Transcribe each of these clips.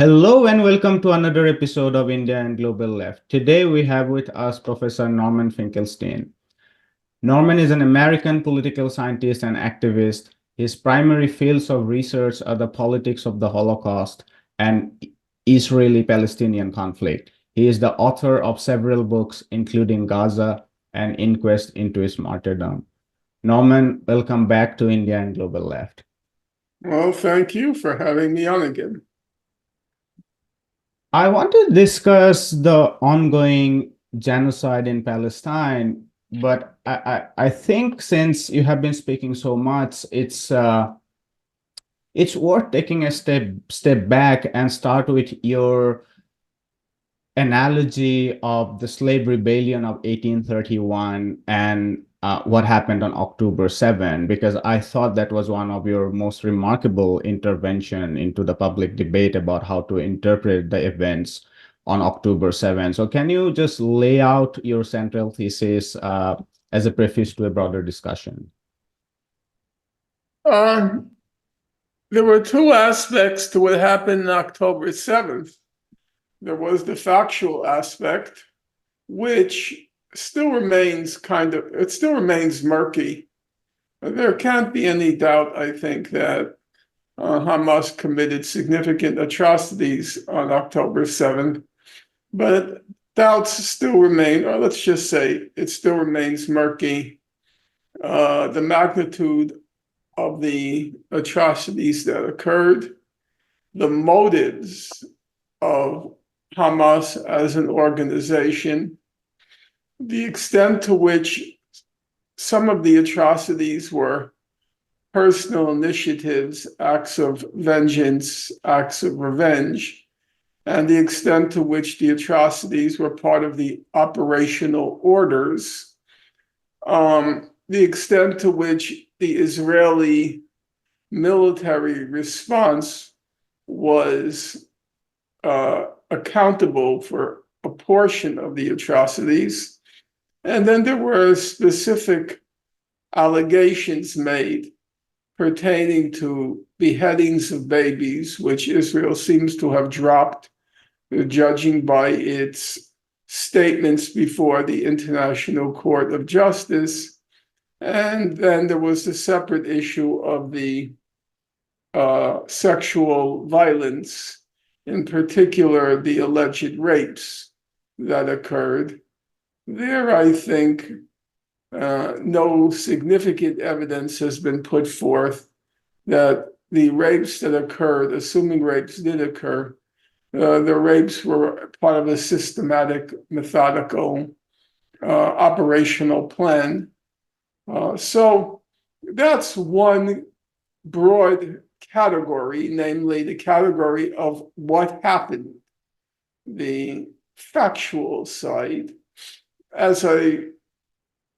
Hello and welcome to another episode of India and Global Left. Today we have with us Professor Norman Finkelstein. Norman is an American political scientist and activist. His primary fields of research are the politics of the Holocaust and Israeli-Palestinian conflict. He is the author of several books, including Gaza and Inquest into His Martyrdom. Norman, welcome back to India and Global Left. Well, thank you for having me on again. I want to discuss the ongoing genocide in Palestine, but I think since you have been speaking so much, it's worth taking a step back and start with your analogy of the slave rebellion of 1831 and what happened on October 7, because I thought that was one of your most remarkable intervention into the public debate about how to interpret the events on October 7. So can you just lay out your central thesis as a preface to a broader discussion? There were two aspects to what happened on October 7th. There was the factual aspect, which still remains murky. There can't be any doubt, I think, that Hamas committed significant atrocities on October 7th, but doubts still remain, or let's just say it still remains murky. The magnitude of the atrocities that occurred, the motives of Hamas as an organization, the extent to which some of the atrocities were personal initiatives, acts of vengeance, acts of revenge, and the extent to which the atrocities were part of the operational orders, the extent to which the Israeli military response was accountable for a portion of the atrocities. And then there were specific allegations made pertaining to beheadings of babies, which Israel seems to have dropped, judging by its statements before the International Court of Justice. And then there was the separate issue of the sexual violence, in particular, the alleged rapes that occurred. There, I think, no significant evidence has been put forth that the rapes that occurred, assuming rapes did occur, the rapes were part of a systematic, methodical, operational plan. So that's one broad category, namely the category of what happened, the factual side. As I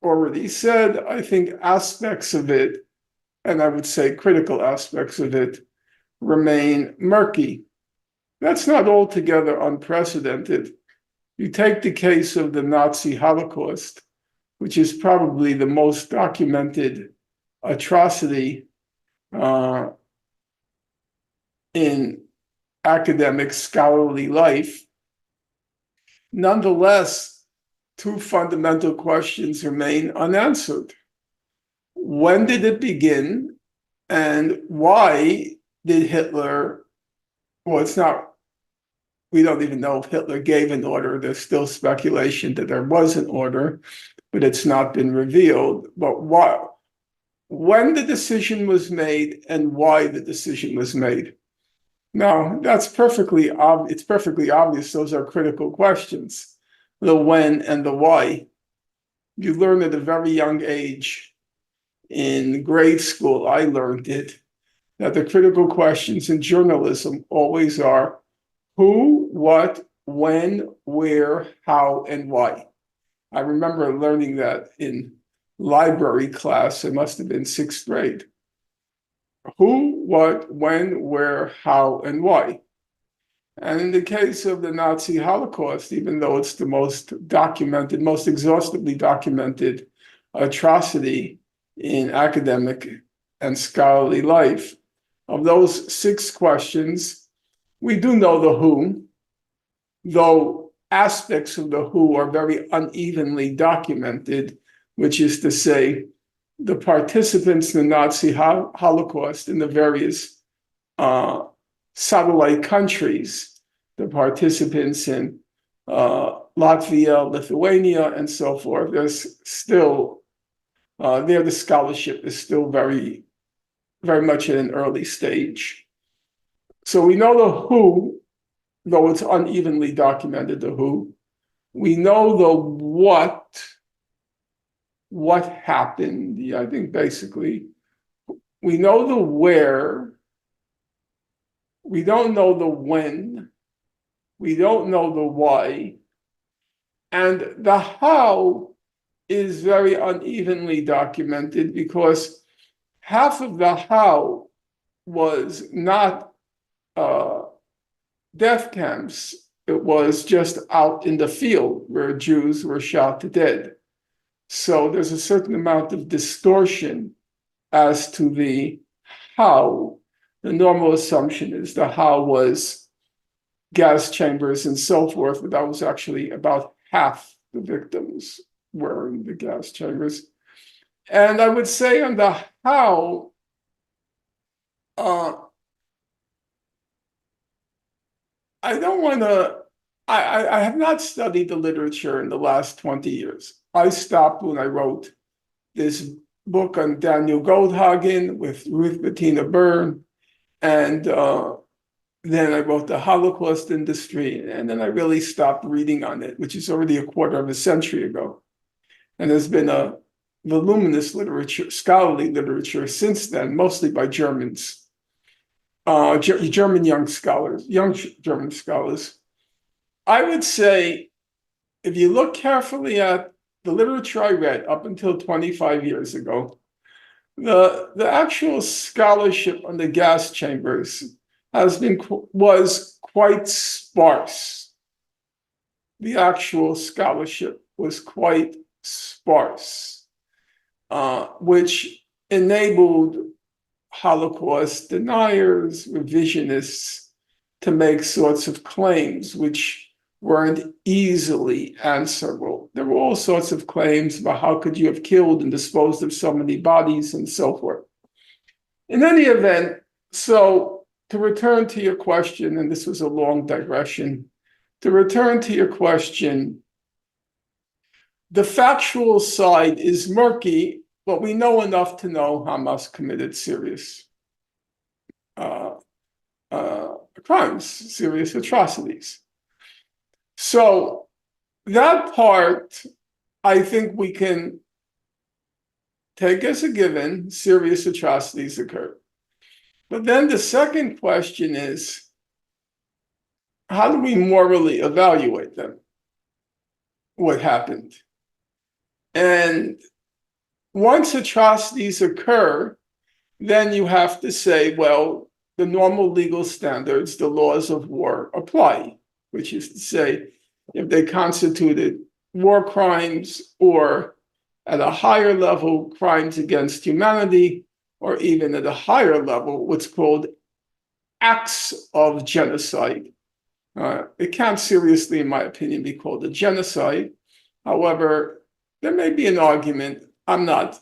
already said, I think aspects of it, and I would say critical aspects of it, remain murky. That's not altogether unprecedented. You take the case of the Nazi Holocaust, which is probably the most documented atrocity in academic scholarly life. Nonetheless, two fundamental questions remain unanswered. When did it begin, and why did Hitler, we don't even know if Hitler gave an order. There's still speculation that there was an order, but it's not been revealed. But when the decision was made and why the decision was made. Now, it's perfectly obvious those are critical questions, the when and the why. You learn at a very young age. In grade school, I learned it, that the critical questions in journalism always are who, what, when, where, how, and why. I remember learning that in library class. It must have been sixth grade. Who, what, when, where, how, and why. And in the case of the Nazi Holocaust, even though it's the most exhaustively documented atrocity in academic and scholarly life, of those six questions, We do know the who, though aspects of the who are very unevenly documented, which is to say, the participants in the Nazi Holocaust in the various satellite countries, the participants in Latvia, Lithuania, and so forth, there's still, the scholarship is still very, very much at an early stage. So we know the who, though it's unevenly documented, the who. We know the what happened. I think basically we know the where. We don't know the when. We don't know the why. And the how is very unevenly documented because half of the how was not death camps. It was just out in the field where Jews were shot to death. So there's a certain amount of distortion as to the how. The normal assumption is the how was gas chambers and so forth, but that was actually about half the victims were in the gas chambers. And I would say on the how, I don't want to, I have not studied the literature in the last 20 years. I stopped when I wrote this book on Daniel Goldhagen with Ruth Bettina Byrne. And then I wrote The Holocaust Industry. And then I really stopped reading on it, which is already a quarter of a century ago. And there's been a voluminous literature, scholarly literature since then, mostly by Germans, German young German scholars. I would say, if you look carefully at the literature I read up until 25 years ago, the actual scholarship on the gas chambers was quite sparse. The actual scholarship was quite sparse, which enabled Holocaust deniers, revisionists, to make sorts of claims which weren't easily answerable. There were all sorts of claims about how could you have killed and disposed of so many bodies and so forth. In any event, so to return to your question, and this was a long digression, to return to your question, the factual side is murky, but we know enough to know Hamas committed serious crimes, serious atrocities. So that part, I think we can take as a given, serious atrocities occurred. But then the second question is, how do we morally evaluate them? What happened? And once atrocities occur, then you have to say, well, the normal legal standards, the laws of war apply, which is to say, if they constituted war crimes or at a higher level, crimes against humanity, or even at a higher level, what's called acts of genocide. It can't seriously, in my opinion, be called a genocide. However, there may be an argument. I'm not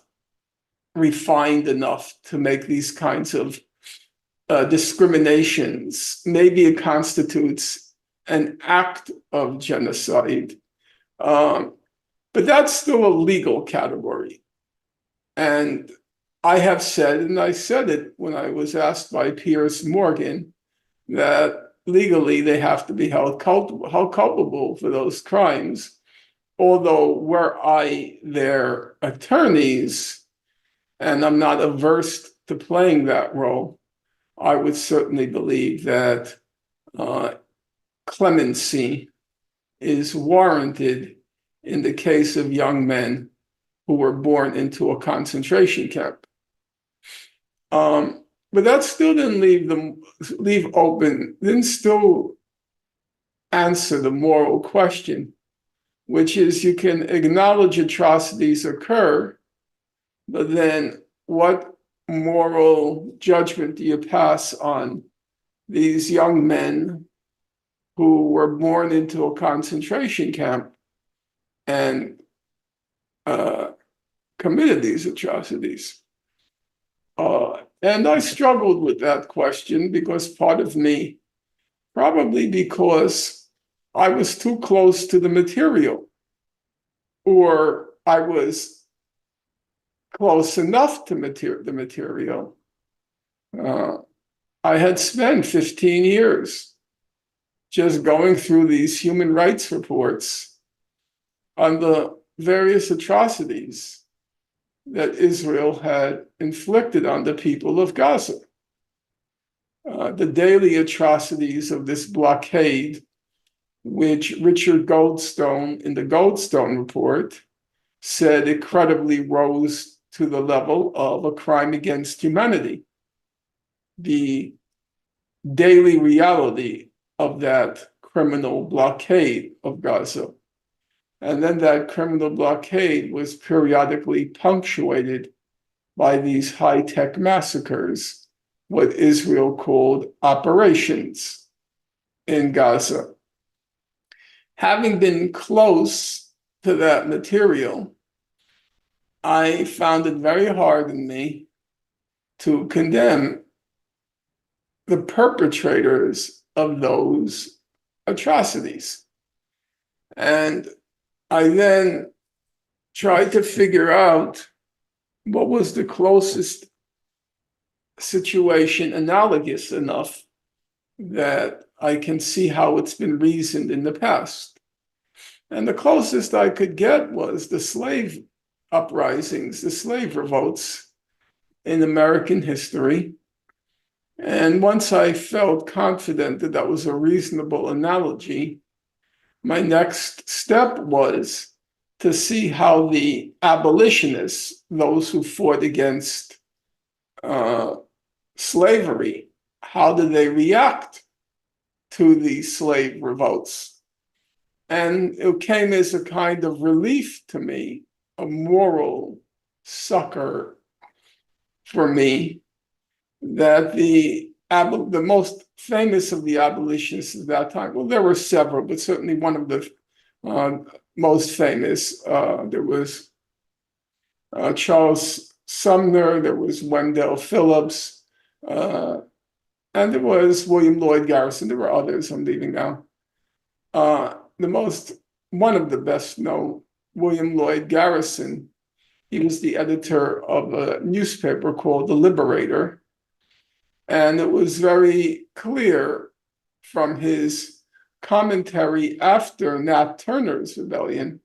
refined enough to make these kinds of discriminations. Maybe it constitutes an act of genocide. But that's still a legal category. And I have said, and I said it when I was asked by Piers Morgan, that legally they have to be held culpable for those crimes. Although were I their attorneys, and I'm not averse to playing that role, I would certainly believe that clemency is warranted in the case of young men who were born into a concentration camp. But that still didn't didn't still answer the moral question, which is you can acknowledge atrocities occur, but then what moral judgment do you pass on these young men who were born into a concentration camp and committed these atrocities. And I struggled with that question because part of me, probably because I was too close to the material, or I was close enough to the material. I had spent 15 years just going through these human rights reports on the various atrocities that Israel had inflicted on the people of Gaza. The daily atrocities of this blockade, which Richard Goldstone in the Goldstone report said it credibly rose to the level of a crime against humanity. The daily reality of that criminal blockade of Gaza. And then that criminal blockade was periodically punctuated by these high-tech massacres, what Israel called operations in Gaza. Having been close to that material, I found it very hard in me to condemn the perpetrators of those atrocities. And I then tried to figure out what was the closest situation analogous enough that I can see how it's been reasoned in the past. And the closest I could get was the slave uprisings, the slave revolts in American history. And once I felt confident that that was a reasonable analogy, my next step was to see how the abolitionists, those who fought against slavery, how did they react to the slave revolts? And it came as a kind of relief to me, a moral succor for me, that the most famous of the abolitionists at that time, well, there were several, but certainly one of the most famous, there was Charles Sumner, there was Wendell Phillips, and there was William Lloyd Garrison. There were others I'm leaving out. One of the best known, William Lloyd Garrison, he was the editor of a newspaper called The Liberator. And it was very clear from his commentary after Nat Turner's rebellion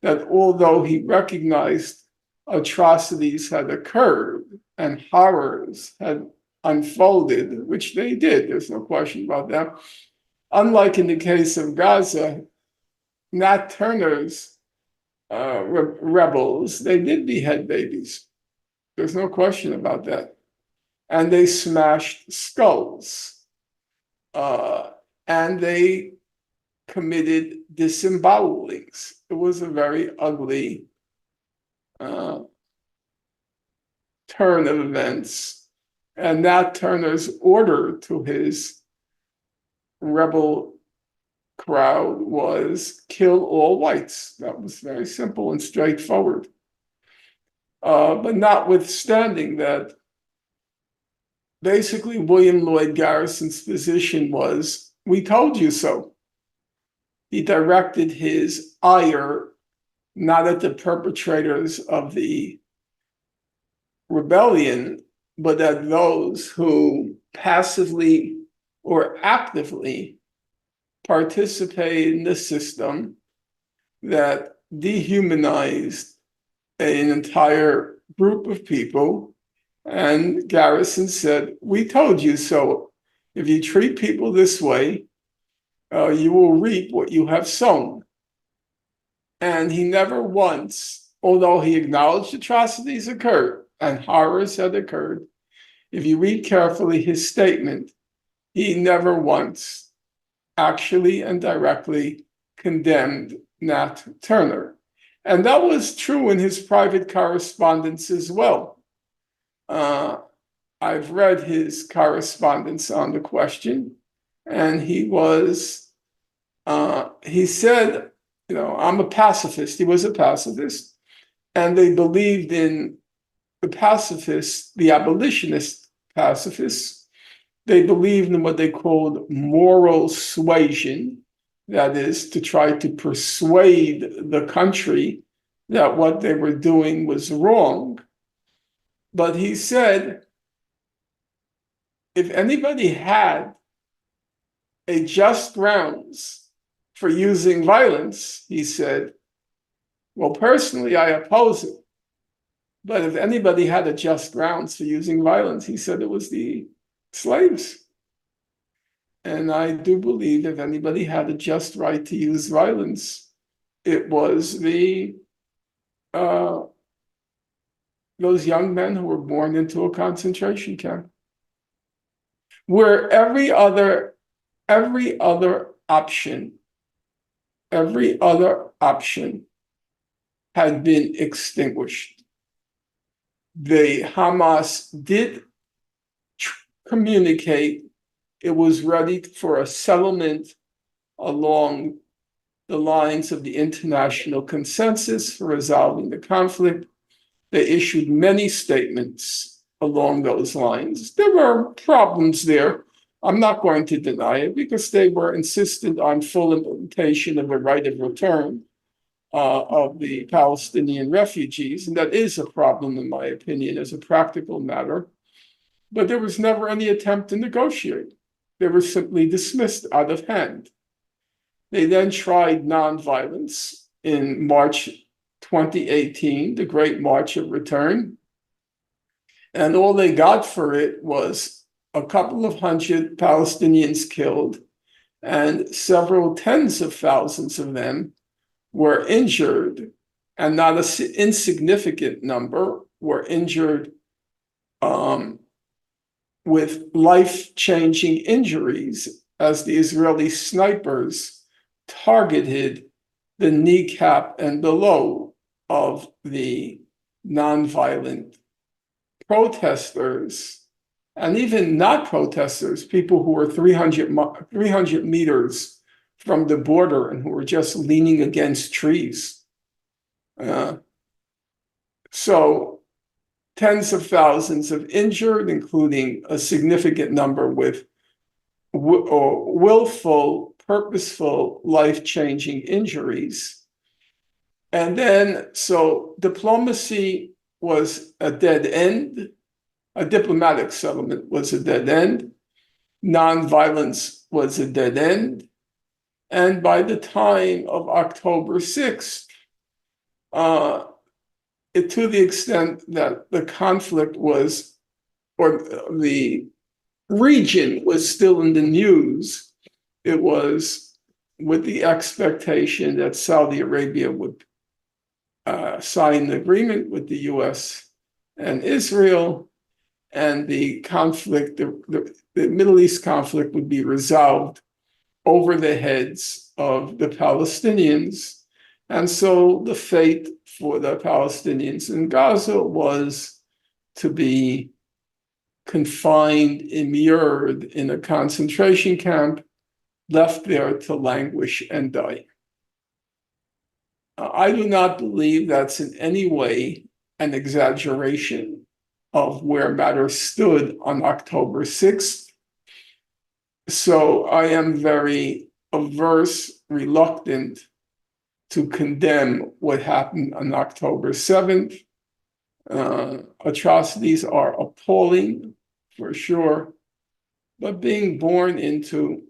that although he recognized atrocities had occurred and horrors had unfolded, which they did, there's no question about that. Unlike in the case of Gaza, Nat Turner's rebels, they did behead babies. There's no question about that. And they smashed skulls. And they committed disembowelings. It was a very ugly turn of events. And Nat Turner's order to his rebel crowd was kill all whites. That was very simple and straightforward. But notwithstanding that, basically William Lloyd Garrison's position was, we told you so. He directed his ire not at the perpetrators of the rebellion, but at those who passively or actively participated in the system that dehumanized an entire group of people. And Garrison said, we told you so. If you treat people this way, you will reap what you have sown. And he never once, although he acknowledged atrocities occurred and horrors had occurred, if you read carefully his statement, he never once actually and directly condemned Nat Turner. And that was true in his private correspondence as well. I've read his correspondence on the question, and he said, I'm a pacifist. He was a pacifist, and they believed in the pacifists, the abolitionist pacifists. They believed in what they called moral suasion, that is, to try to persuade the country that what they were doing was wrong. But he said, if anybody had a just grounds for using violence, he said, well, personally, I oppose it. But if anybody had a just grounds for using violence, he said it was the slaves. And I do believe if anybody had a just right to use violence, it was those young men who were born into a concentration camp, where every other option had been extinguished. The Hamas did communicate it was ready for a settlement along the lines of the international consensus for resolving the conflict. They issued many statements along those lines. There were problems there. I'm not going to deny it because they were insistent on full implementation of a right of return of the Palestinian refugees. And that is a problem, in my opinion, as a practical matter. But there was never any attempt to negotiate. They were simply dismissed out of hand. They then tried nonviolence in March 2018, the Great March of Return. And all they got for it was a couple of hundred Palestinians killed, and several tens of thousands of them were injured, and not an insignificant number were injured with life-changing injuries as the Israeli snipers targeted the kneecap and below of the nonviolent protesters, and even not protesters, people who were 300 meters from the border and who were just leaning against trees. So tens of thousands of injured, including a significant number with willful, purposeful, life-changing injuries. And then, so diplomacy was a dead end. A diplomatic settlement was a dead end. Nonviolence was a dead end. And by the time of October 6th, to the extent that the conflict was, or the region was still in the news, it was with the expectation that Saudi Arabia would sign an agreement with the US and Israel, and the conflict, the Middle East conflict would be resolved over the heads of the Palestinians. And so the fate for the Palestinians in Gaza was to be confined, immured in a concentration camp, left there to languish and die. I do not believe that's in any way an exaggeration of where matters stood on October 6th. So I am very reluctant to condemn what happened on October 7th. Atrocities are appalling, for sure, but being born into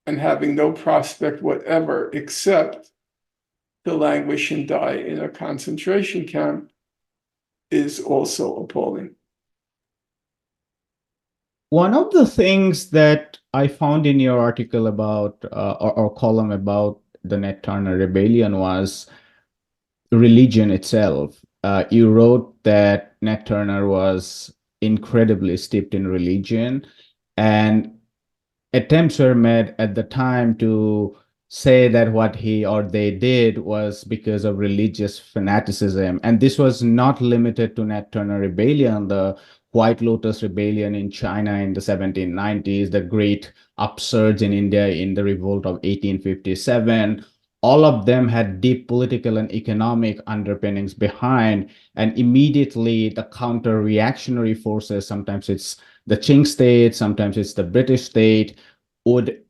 and having no prospect whatever except to languish and die in a concentration camp is also appalling. One of the things that I found in your article about, or column about the Ned Turner rebellion was religion itself. You wrote that Ned Turner was incredibly steeped in religion, and attempts were made at the time to say that what he or they did was because of religious fanaticism. And this was not limited to Nat Turner Rebellion, the White Lotus Rebellion in China in the 1790s, the great upsurge in India in the revolt of 1857. All of them had deep political and economic underpinnings behind, and immediately the counter reactionary forces, sometimes it's the Qing state, sometimes it's the British state, would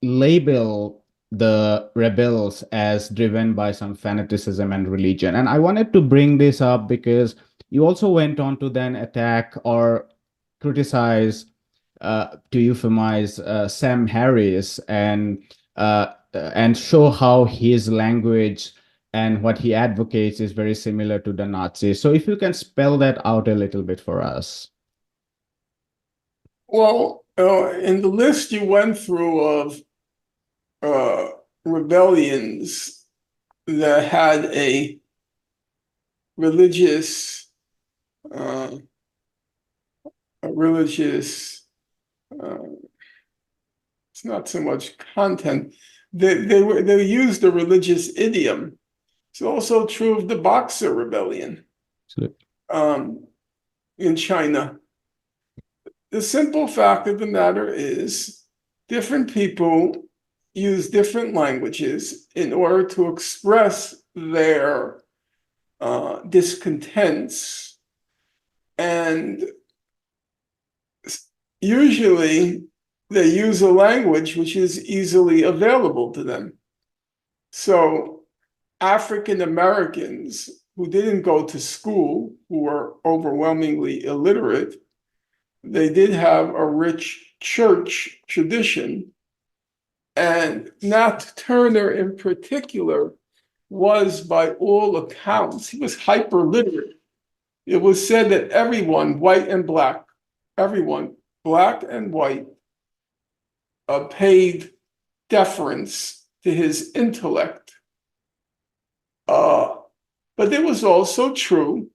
label the rebels as driven by some fanaticism and religion. And I wanted to bring this up because you also went on to then attack or criticize, to euphemize, Sam Harris and show how his language and what he advocates is very similar to the Nazis. So if you can spell that out a little bit for us. Well, in the list you went through of rebellions that had a religious, uh, it's not so much content. They used a religious idiom. It's also true of the Boxer Rebellion in China. The simple fact of the matter is different people use different languages in order to express their discontents. And usually they use a language which is easily available to them. So African Americans who didn't go to school, who were overwhelmingly illiterate, they did have a rich church tradition. And Nat Turner in particular was, by all accounts, he was hyper literate. It was said that everyone, white and black, everyone, black and white, paid deference to his intellect. But it was also true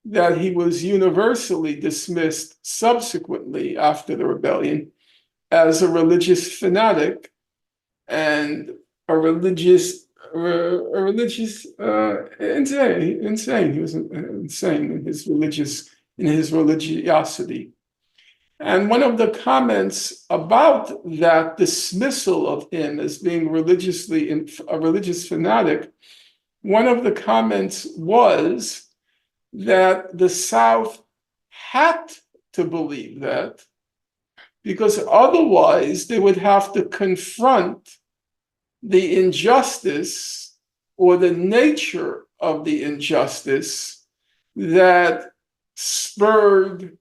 that he was universally dismissed subsequently after the rebellion as a religious fanatic and a religious insane. He was insane in his religiosity. And one of the comments about that dismissal of him as being a religious fanatic, one of the comments was that the South had to believe that, because otherwise they would have to confront the injustice or the nature of the injustice that spurred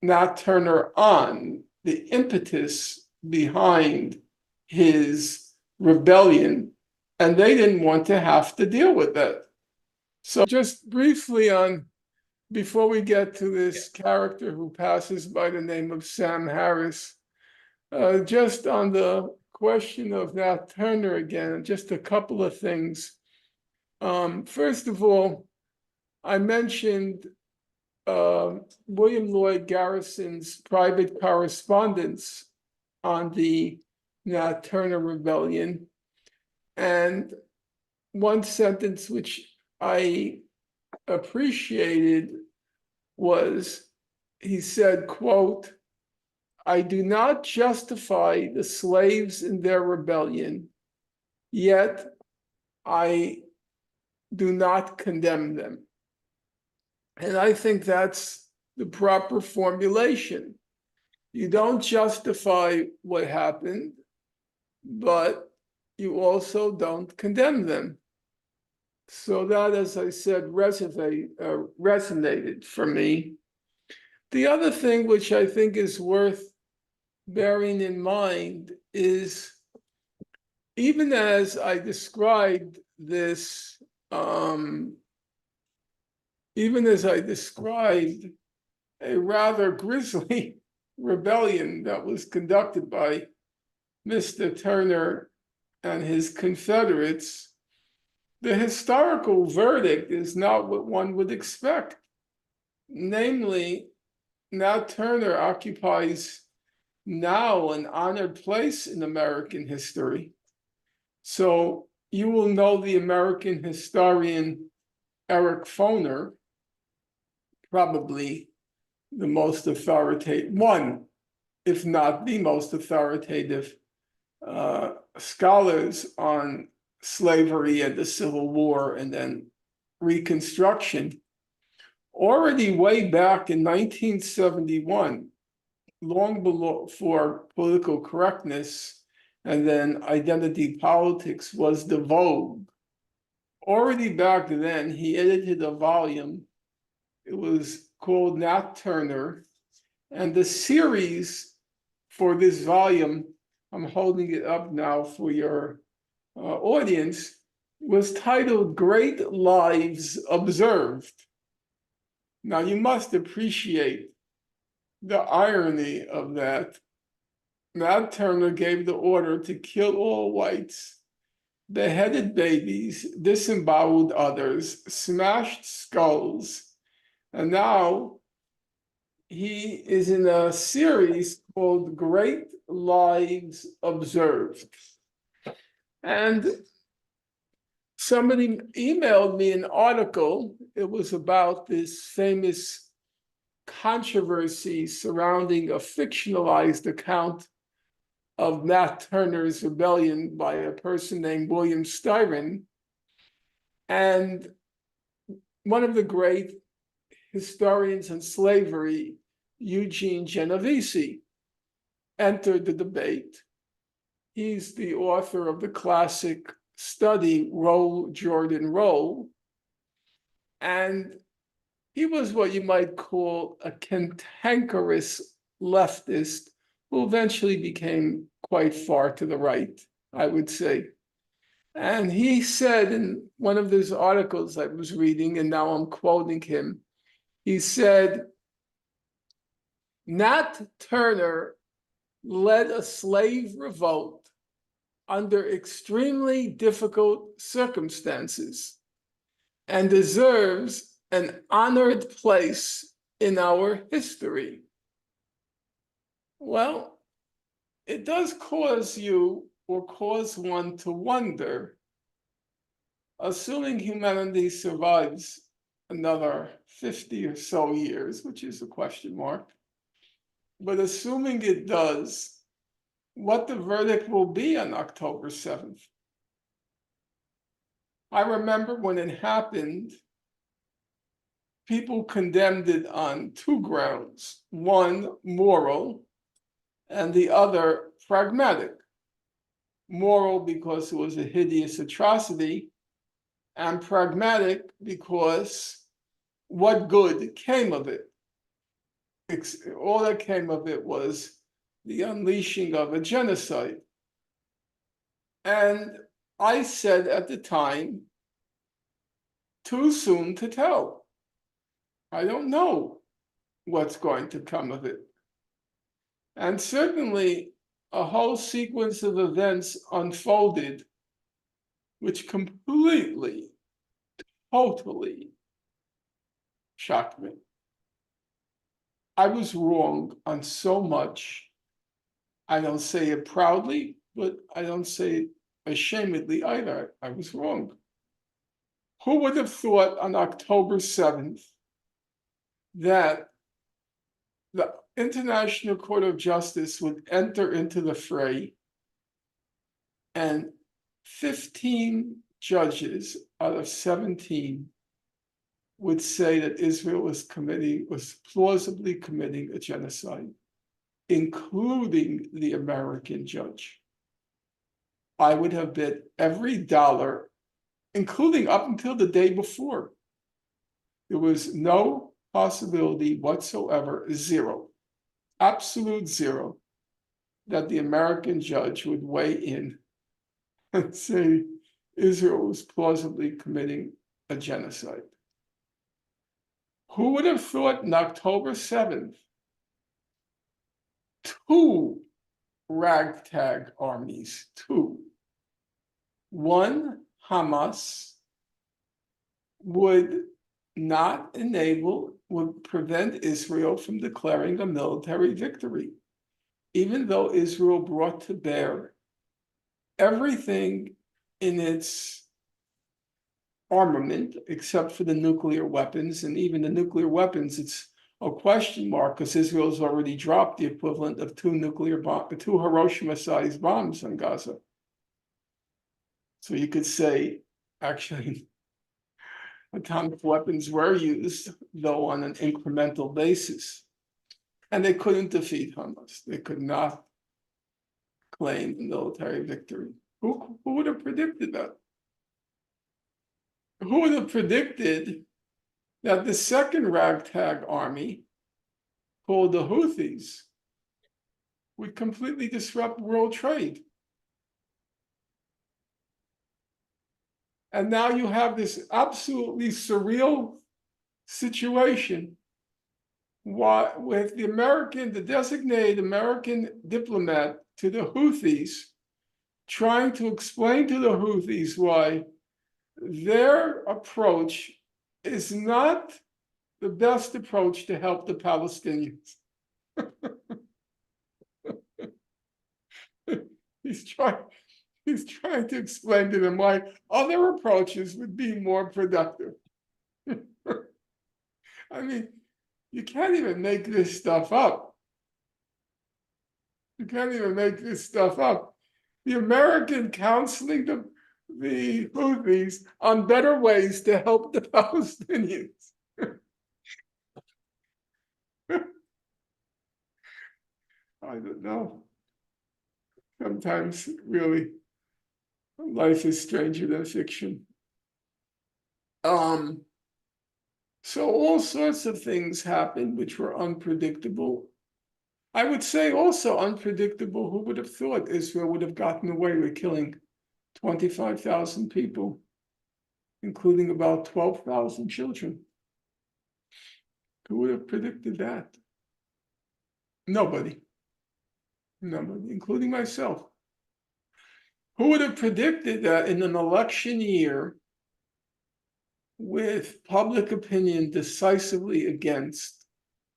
Nat Turner on, the impetus behind his rebellion, and they didn't want to have to deal with that. So just briefly before we get to this character who passes by the name of Sam Harris, just on the question of Nat Turner again, just a couple of things. First of all, I mentioned William Lloyd Garrison's private correspondence on the Nat Turner Rebellion. And one sentence which I appreciated was, he said, quote, "I do not justify the slaves in their rebellion, yet I do not condemn them." And I think that's the proper formulation. You don't justify what happened, but you also don't condemn them. So that, as I said, resonated for me. The other thing which I think is worth bearing in mind is, even as I described this, even as I described a rather grisly rebellion that was conducted by Mr. Turner and his Confederates, the historical verdict is not what one would expect. Namely, Nat Turner occupies now an honored place in American history. So you will know the American historian Eric Foner, probably the most authoritative, one, if not the most authoritative scholars on slavery and the Civil War and then Reconstruction. Already way back in 1971, long before political correctness and then identity politics was the vogue. Already back then, he edited a volume. It was called Nat Turner. And the series for this volume, I'm holding it up now for your audience, was titled Great Lives Observed. Now, you must appreciate the irony of that. Nat Turner gave the order to kill all whites, beheaded babies, disemboweled others, smashed skulls, and now he is in a series called Great Lives Observed. And somebody emailed me an article. It was about this famous controversy surrounding a fictionalized account of Nat Turner's rebellion by a person named William Styron. And one of the great historians on slavery, Eugene Genovese, entered the debate. He's the author of the classic study, Roll, Jordan, Roll. And he was what you might call a cantankerous leftist who eventually became quite far to the right, I would say. And he said in one of those articles I was reading, and now I'm quoting him, he said, Nat Turner led a slave revolt under extremely difficult circumstances and deserves an honored place in our history. Well, it does cause you or cause one to wonder, assuming humanity survives another 50 or so years, which is a question mark, but assuming it does, what the verdict will be on October 7th. I remember when it happened, people condemned it on two grounds. One, moral, and the other, pragmatic. Moral because it was a hideous atrocity, and pragmatic because what good came of it? All that came of it was the unleashing of a genocide. And I said at the time, too soon to tell. I don't know what's going to come of it. And certainly a whole sequence of events unfolded, which completely, totally shocked me. I was wrong on so much. I don't say it proudly, but I don't say it ashamedly either. I was wrong. Who would have thought on October 7th that the International Court of Justice would enter into the fray and 15 judges out of 17 would say that Israel was plausibly committing a genocide, including the American judge. I would have bet every dollar, including up until the day before. There was no possibility whatsoever, zero, absolute zero, that the American judge would weigh in and say Israel was plausibly committing a genocide. Who would have thought on October 7th, two ragtag armies, two, one, Hamas, would prevent Israel from declaring a military victory. even though Israel brought to bear everything in its armament, except for the nuclear weapons, and even the nuclear weapons, it's a question mark because Israel's already dropped the equivalent of two Hiroshima-sized bombs on Gaza. So you could say, actually, atomic weapons were used, though on an incremental basis. And they couldn't defeat Hamas. They could not claim a military victory. Who would have predicted that? Who would have predicted that the second ragtag army, called the Houthis, would completely disrupt world trade? And now you have this absolutely surreal situation with the designated American diplomat to the Houthis, trying to explain to the Houthis why their approach is not the best approach to help the Palestinians. He's trying to explain to them why other approaches would be more productive. I mean, you can't even make this stuff up. You can't even make this stuff up. The American counseling the Houthis on better ways to help the Palestinians. I don't know. Sometimes, really, life is stranger than fiction. So all sorts of things happened which were unpredictable. I would say also unpredictable. Who would have thought Israel would have gotten away with killing 25,000 people, including about 12,000 children? Who would have predicted that? Nobody. Nobody, including myself. Who would have predicted that in an election year, with public opinion decisively against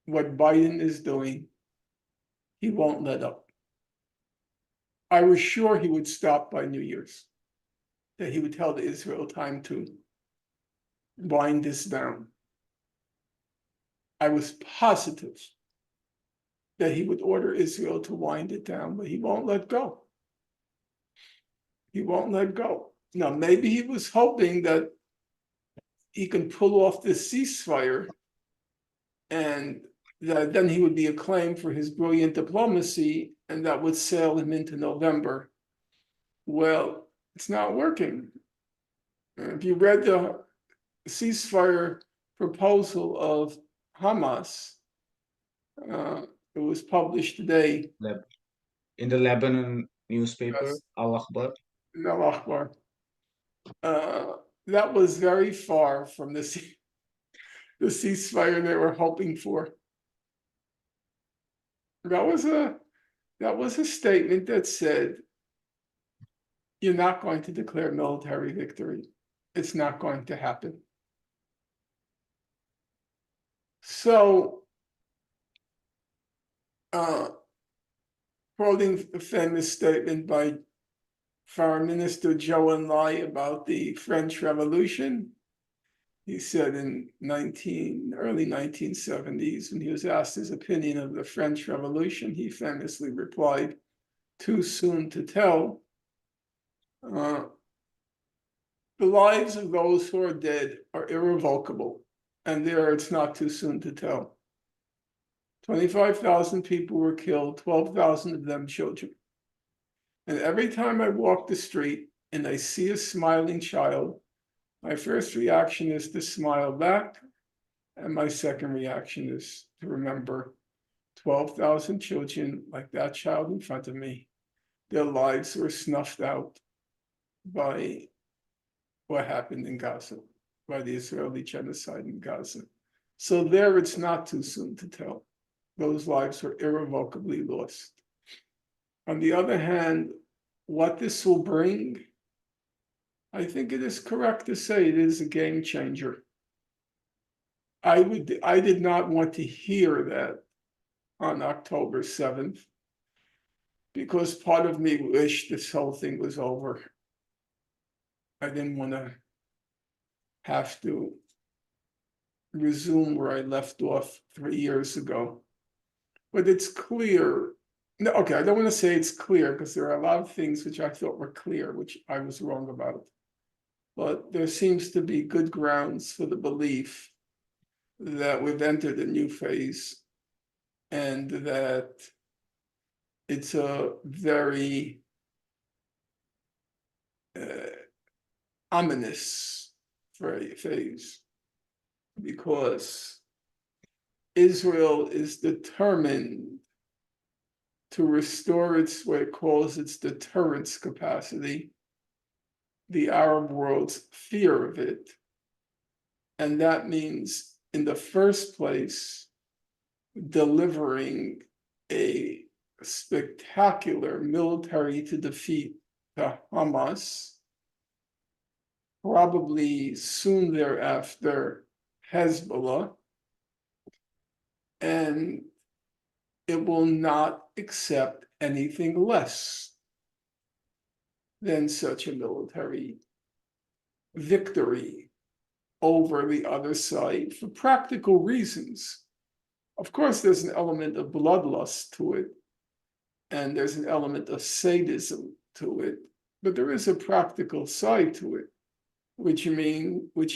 what Biden is doing, he won't let up? I was sure he would stop by New Year's, that he would tell the Israel time to wind this down. I was positive that he would order Israel to wind it down, but he won't let go. He won't let go. Now, maybe he was hoping that he can pull off this ceasefire and that then he would be acclaimed for his brilliant diplomacy, and that would sail him into November. Well, it's not working. If you read the ceasefire proposal of Hamas, it was published today. In the Lebanon newspaper, Yes. Al Akhbar. No, Akbar. That was very far from the ceasefire they were hoping for. That was a statement that said, you're not going to declare military victory. It's not going to happen. So, quoting a famous statement by Foreign Minister Zhou Enlai about the French Revolution, he said in early 1970s, when he was asked his opinion of the French Revolution, he famously replied, "Too soon to tell." The lives of those who are dead are irrevocable, and there it's not too soon to tell. 25,000 people were killed, 12,000 of them children. And every time I walk the street and I see a smiling child, my first reaction is to smile back, and my second reaction is to remember 12,000 children like that child in front of me. Their lives were snuffed out by what happened in Gaza, by the Israeli genocide in Gaza. So there it's not too soon to tell. Those lives were irrevocably lost. On the other hand, what this will bring, I think it is correct to say it is a game changer. I did not want to hear that on October 7th. because part of me wished this whole thing was over. I didn't want to have to resume where I left off 3 years ago. But it's clear. No, okay, I don't want to say it's clear because there are a lot of things which I thought were clear, which I was wrong about. But there seems to be good grounds for the belief that we've entered a new phase and that it's a very ominous phase, because Israel is determined to restore its, what it calls its deterrence capacity, the Arab world's fear of it. And that means, in the first place, delivering a spectacular military to defeat to Hamas, probably soon thereafter Hezbollah, and it will not accept anything less than such a military victory over the other side for practical reasons. Of course, there's an element of bloodlust to it, and there's an element of sadism to it, but there is a practical side to it, which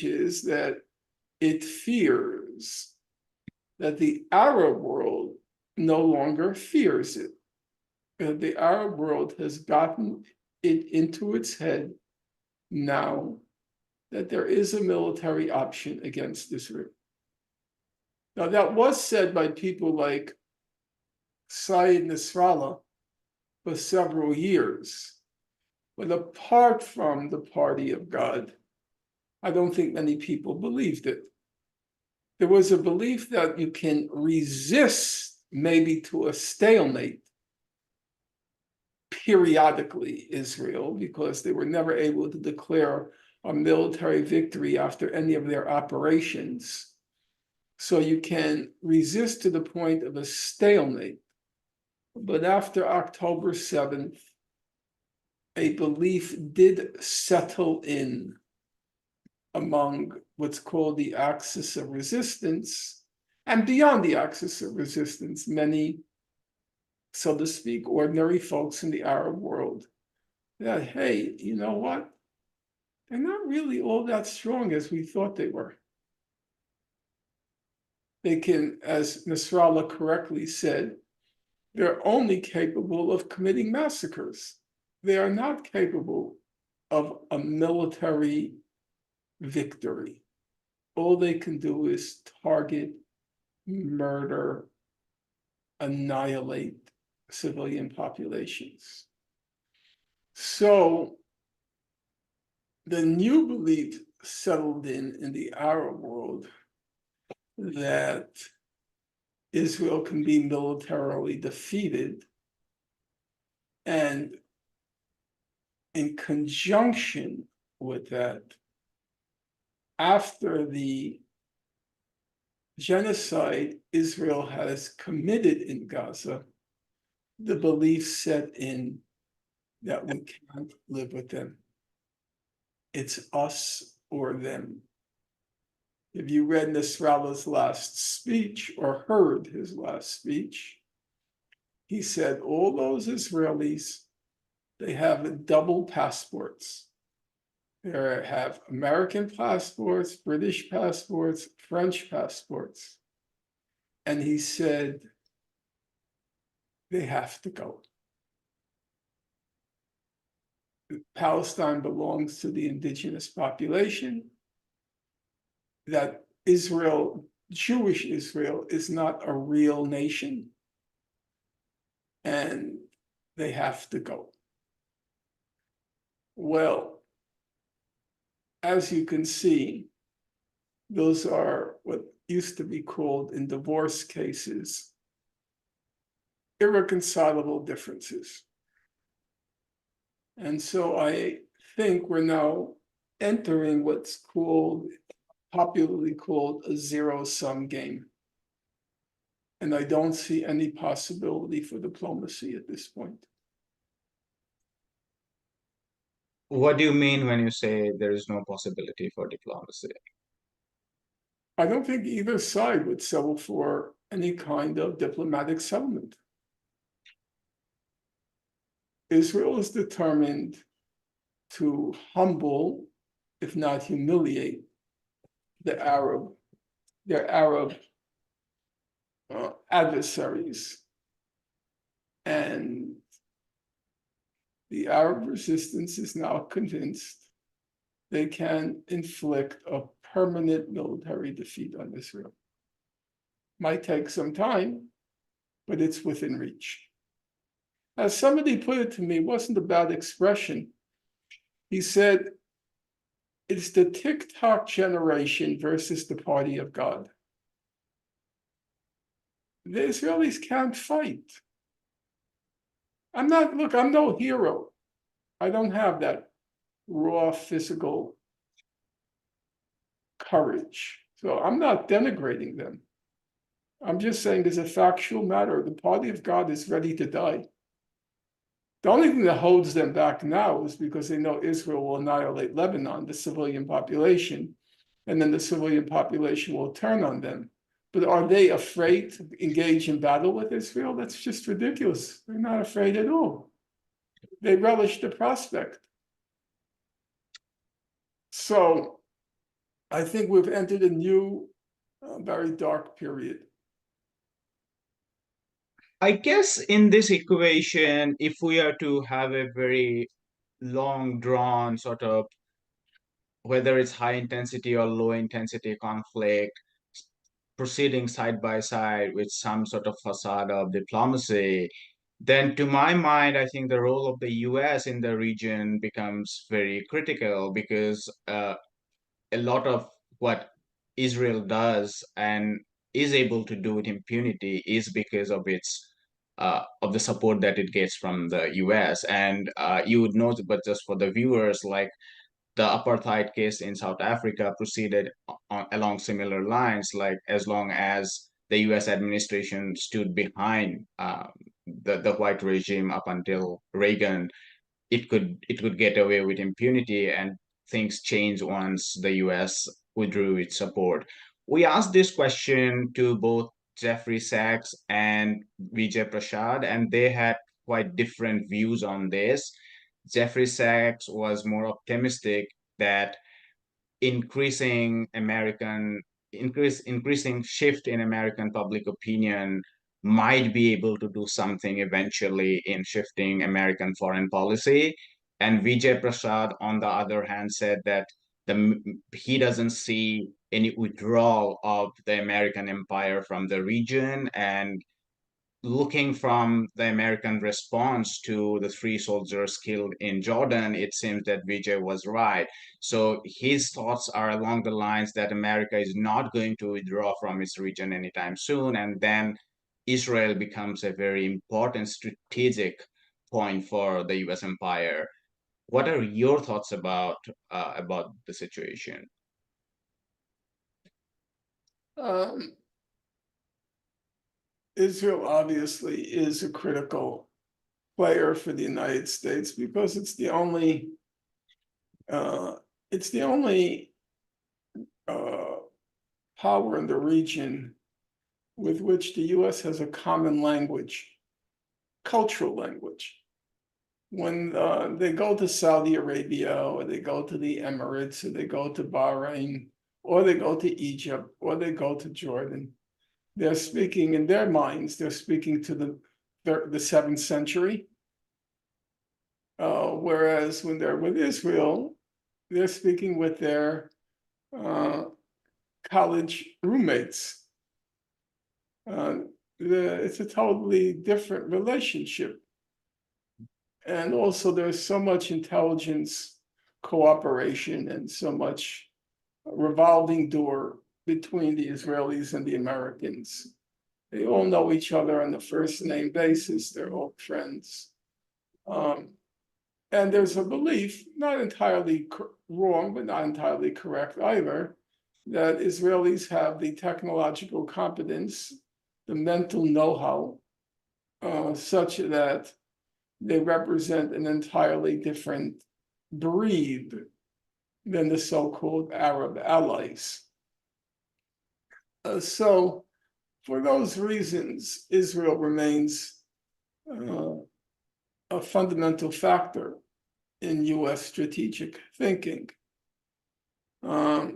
is that it fears that the Arab world no longer fears it. The Arab world has gotten it into its head now that there is a military option against Israel. Now, that was said by people like Saeed Nasrallah for several years. But apart from the party of God, I don't think many people believed it. There was a belief that you can resist, maybe to a stalemate, periodically Israel, because they were never able to declare a military victory after any of their operations. So you can resist to the point of a stalemate. But after October 7th, a belief did settle in among what's called the axis of resistance, and beyond the axis of resistance, many, so to speak, ordinary folks in the Arab world, that, hey, you know what? They're not really all that strong as we thought they were. They can, as Nasrallah correctly said, they're only capable of committing massacres. They are not capable of a military victory. All they can do is target, murder, annihilate civilian populations. So the new belief settled in the Arab world that Israel can be militarily defeated, and in conjunction with that, after the genocide Israel has committed in Gaza, the belief set in that we can't live with them. It's us or them. If you read Nasrallah's last speech or heard his last speech, he said all those Israelis, they have double passports. They have American passports, British passports, French passports. And he said they have to go. Palestine belongs to the indigenous population. That Israel, Jewish Israel, is not a real nation. And they have to go. Well, as you can see, those are what used to be called in divorce cases irreconcilable differences. And so I think we're now entering what's popularly called a zero-sum game. And I don't see any possibility for diplomacy at this point. What do you mean when you say there is no possibility for diplomacy? I don't think either side would settle for any kind of diplomatic settlement. Israel is determined to humble, if not humiliate, their Arab adversaries. And the Arab resistance is now convinced they can inflict a permanent military defeat on Israel. Might take some time, but it's within reach. As somebody put it to me, it wasn't a bad expression. He said, it's the TikTok generation versus the party of God. The Israelis can't fight. I'm no hero. I don't have that raw physical courage. So I'm not denigrating them. I'm just saying there's a factual matter. The party of God is ready to die. The only thing that holds them back now is because they know Israel will annihilate Lebanon, the civilian population, and then the civilian population will turn on them. But are they afraid to engage in battle with Israel? That's just ridiculous. They're not afraid at all. They relish the prospect. So I think we've entered a new, very dark period. I guess in this equation, if we are to have a very long drawn sort of, whether it's high intensity or low intensity conflict, proceeding side by side with some sort of facade of diplomacy, then to my mind, I think the role of the US in the region becomes very critical because a lot of what Israel does and is able to do with impunity is because of the support that it gets from the US. And you would note, but just for the viewers, like the apartheid case in South Africa proceeded along similar lines, like as long as the US administration stood behind the white regime up until Reagan, it could get away with impunity, and things change once the US withdrew its support. We asked this question to both Jeffrey Sachs and Vijay Prashad, and they had quite different views on this. Jeffrey Sachs was more optimistic that increasing shift in American public opinion might be able to do something eventually in shifting American foreign policy. And Vijay Prashad, on the other hand, said that he doesn't see any withdrawal of the American empire from the region, and looking from the American response to the three soldiers killed in Jordan, it seems that Vijay was right. So his thoughts are along the lines that America is not going to withdraw from its region anytime soon, and then Israel becomes a very important strategic point for the U.S. empire. What are your thoughts about the situation? Um, Israel obviously is a critical player for the United States because it's the only uh, power in the region with which the US has a common language, cultural language. When they go to Saudi Arabia, or they go to the Emirates, or they go to Bahrain, or they go to Egypt, or they go to Jordan, they're speaking in their minds, they're speaking to the 7th century. Whereas when they're with Israel, they're speaking with their college roommates. It's a totally different relationship. And also there's so much intelligence cooperation and so much revolving door between the Israelis and the Americans. They all know each other on a first name basis. They're all friends. And there's a belief, not entirely wrong, but not entirely correct either, that Israelis have the technological competence, the mental know-how, such that they represent an entirely different breathe than the so-called Arab allies. So for those reasons, Israel remains a fundamental factor in US strategic thinking. I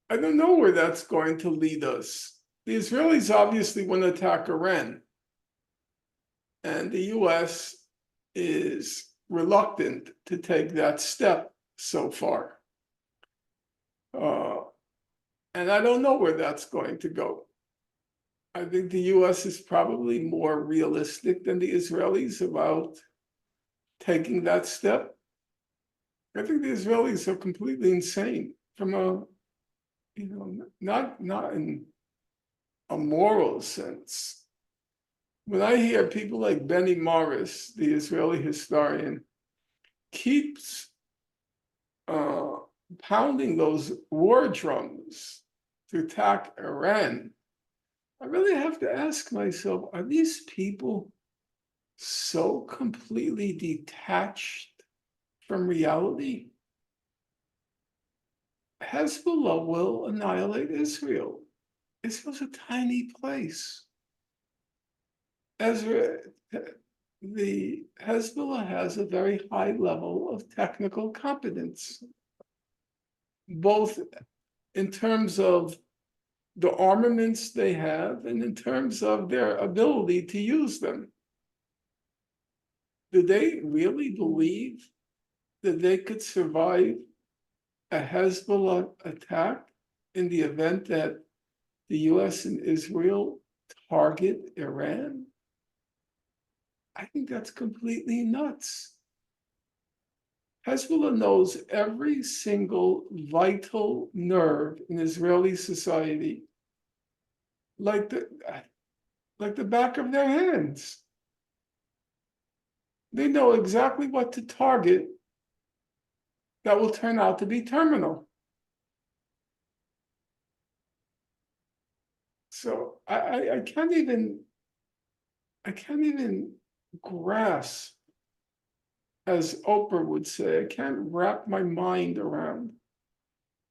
don't know where that's going to lead us. The Israelis obviously want to attack Iran, and the US is reluctant to take that step so far. And I don't know where that's going to go. I think the US is probably more realistic than the Israelis about taking that step. I think the Israelis are completely insane from a, not in a moral sense. When I hear people like Benny Morris, the Israeli historian, keeps pounding those war drums to attack Iran, I really have to ask myself, are these people so completely detached from reality? Hezbollah will annihilate Israel. Israel's a tiny place. The Hezbollah has a very high level of technical competence, both in terms of the armaments they have and in terms of their ability to use them. Do they really believe that they could survive a Hezbollah attack in the event that the US and Israel target Iran? I think that's completely nuts. Hezbollah knows every single vital nerve in Israeli society like the back of their hands. They know exactly what to target that will turn out to be terminal. So I can't even grasp, as Oprah would say, I can't wrap my mind around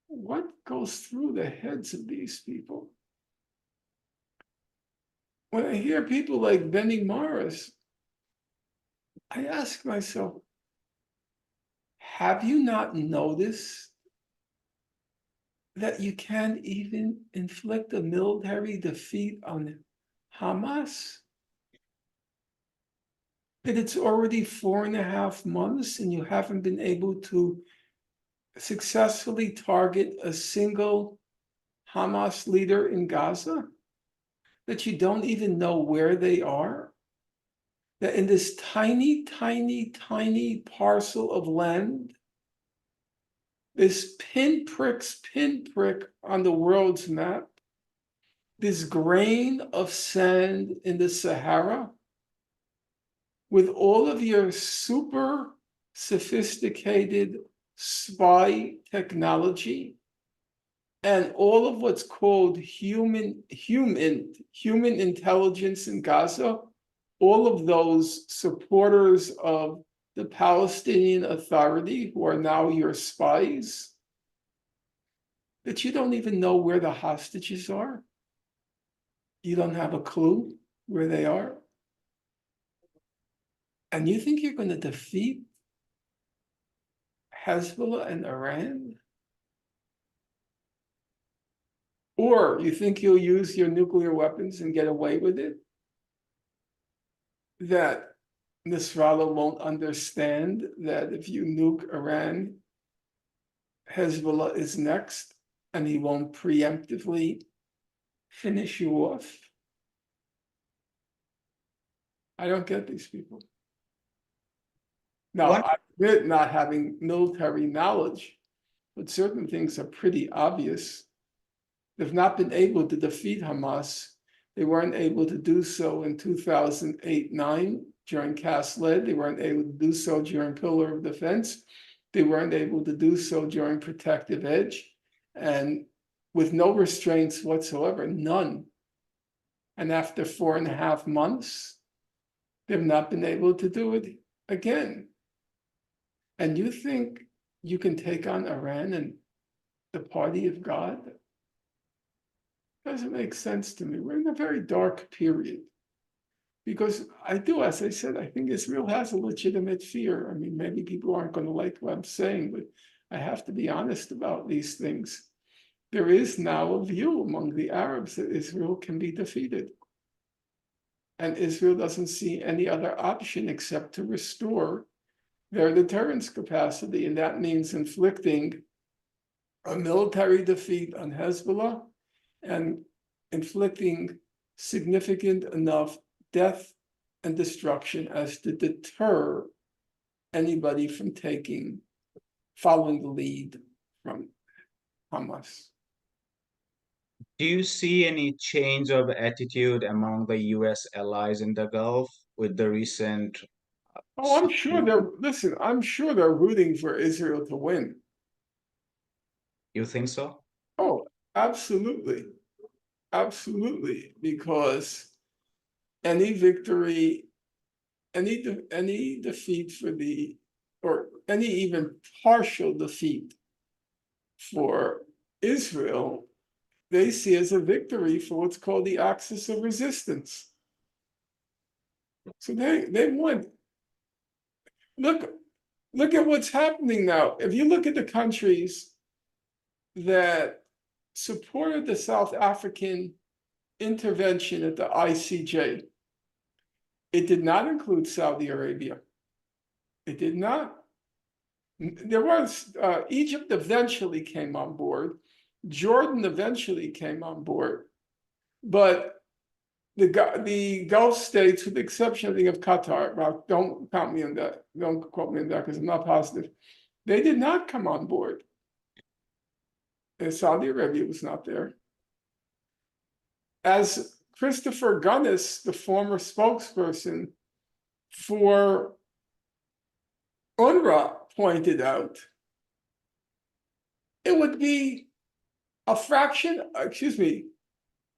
what goes through the heads of these people. When I hear people like Benny Morris, I ask myself, have you not noticed that you can't even inflict a military defeat on Hamas? That it's already 4.5 months and you haven't been able to successfully target a single Hamas leader in Gaza? That you don't even know where they are? That in this tiny, tiny, tiny parcel of land, this pinprick on the world's map, this grain of sand in the Sahara, with all of your super sophisticated spy technology and all of what's called human intelligence in Gaza, all of those supporters of the Palestinian Authority who are now your spies, that you don't even know where the hostages are. You don't have a clue where they are. And you think you're going to defeat Hezbollah and Iran? Or you think you'll use your nuclear weapons and get away with it? That Nasrallah won't understand that if you nuke Iran, Hezbollah is next, and he won't preemptively finish you off? I don't get these people. Now, I admit not having military knowledge, but certain things are pretty obvious. They've not been able to defeat Hamas. They weren't able to do so in 2008-9 during Cast Lead. They weren't able to do so during Pillar of Defense. They weren't able to do so during Protective Edge. And with no restraints whatsoever, none. And after 4.5 months, they've not been able to do it again. And you think you can take on Iran and the party of God? Doesn't make sense to me. We're in a very dark period. Because I do, as I said, I think Israel has a legitimate fear. I mean, maybe people aren't going to like what I'm saying, but I have to be honest about these things. There is now a view among the Arabs that Israel can be defeated. And Israel doesn't see any other option except to restore their deterrence capacity. And that means inflicting a military defeat on Hezbollah and inflicting significant enough death and destruction as to deter anybody from following the lead from Hamas. Do you see any change of attitude among the US allies in the Gulf with the recent Oh, I'm sure they're rooting for Israel to win. You think so? Oh, absolutely. Absolutely. Because any victory, any defeat or any even partial defeat for Israel, they see as a victory for what's called the axis of resistance. So they want. Look at what's happening now. If you look at the countries that supported the South African intervention at the ICJ, it did not include Saudi Arabia. It did not. There was Egypt eventually came on board. Jordan eventually came on board, but the Gulf states, with the exception I think of Qatar, well, don't count me on that. Don't quote me on that because I'm not positive. They did not come on board. And Saudi Arabia was not there. As Christopher Gunnis, the former spokesperson for UNRWA, pointed out, it would be a fraction of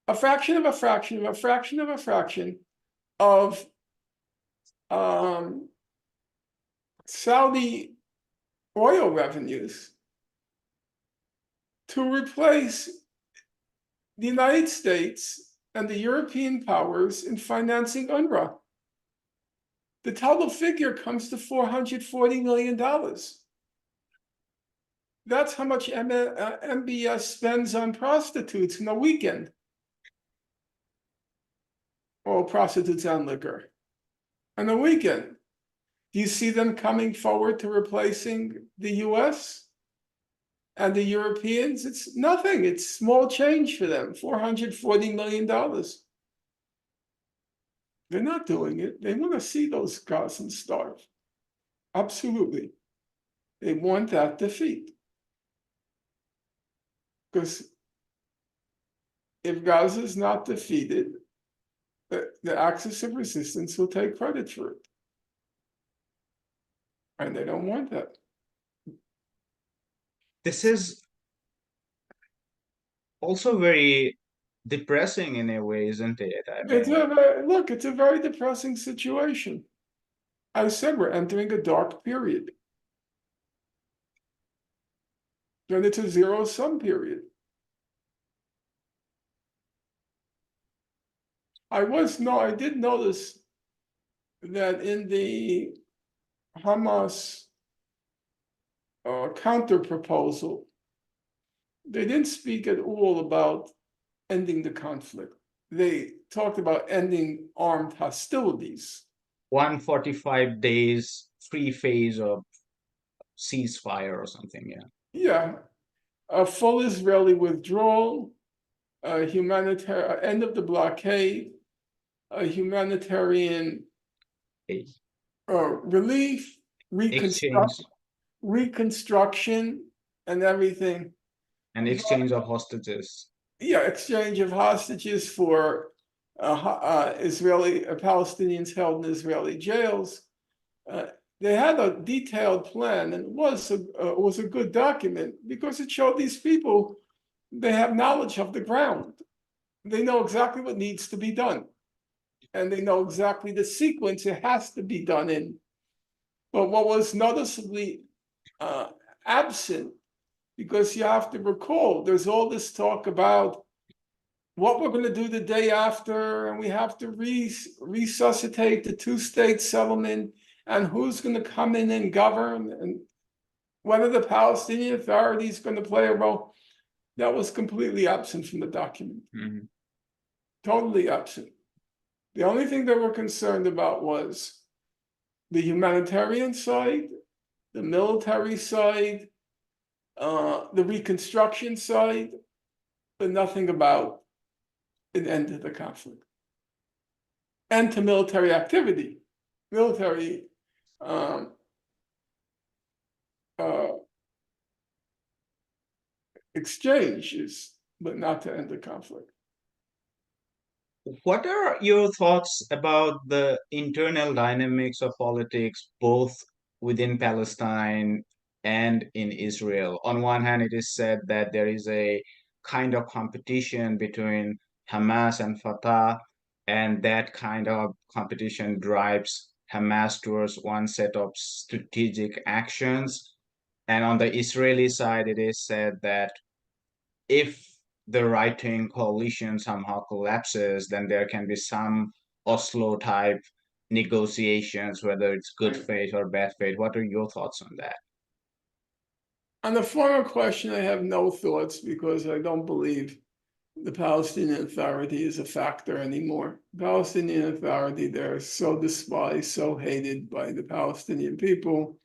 a fraction of a fraction of a fraction of a fraction of Saudi oil revenues to replace the United States and the European powers in financing UNRWA. The total figure comes to $440 million. That's how much MBS spends on prostitutes in a weekend. Or prostitutes and liquor. On a weekend. Do you see them coming forward to replacing the US and the Europeans? It's nothing. It's small change for them, $440 million. They're not doing it. They want to see those Gazans starve. Absolutely. They want that defeat. Because if Gaza is not defeated, the axis of resistance will take credit for it. And they don't want that. This is also very depressing in a way, isn't it? I mean, Look, it's a very depressing situation. I said we're entering a dark period. And it's a zero-sum period. I did notice that in the Hamas counter proposal, they didn't speak at all about ending the conflict. They talked about ending armed hostilities. 145 days, free phase of ceasefire or something, yeah. Yeah, a full Israeli withdrawal, a humanitarian end of the blockade, a humanitarian relief, reconstruction, and everything. And exchange of hostages. Yeah, exchange of hostages for Palestinians held in Israeli jails. They had a detailed plan, and it was a good document because it showed these people they have knowledge of the ground. They know exactly what needs to be done, and they know exactly the sequence it has to be done in. But what was noticeably absent, because you have to recall, there's all this talk about what we're going to do the day after, and we have to resuscitate the two-state settlement, and who's going to come in and govern, and whether the Palestinian Authority is going to play a role. That was completely absent from the document. Mhm. Totally absent. The only thing they were concerned about was the humanitarian side, the military side, the reconstruction side, but nothing about an end to the conflict. End to military activity, military exchanges, but not to end the conflict. What are your thoughts about the internal dynamics of politics, both within Palestine and in Israel? On one hand, it is said that there is a kind of competition between Hamas and Fatah, and that kind of competition drives Hamas towards one set of strategic actions. And on the Israeli side, it is said that if the right-wing coalition somehow collapses, then there can be some Oslo type negotiations, whether it's good faith or bad faith. What are your thoughts on that? On the former question, I have no thoughts because I don't believe the Palestinian Authority is a factor anymore. The Palestinian Authority, they're so despised, so hated by the Palestinian people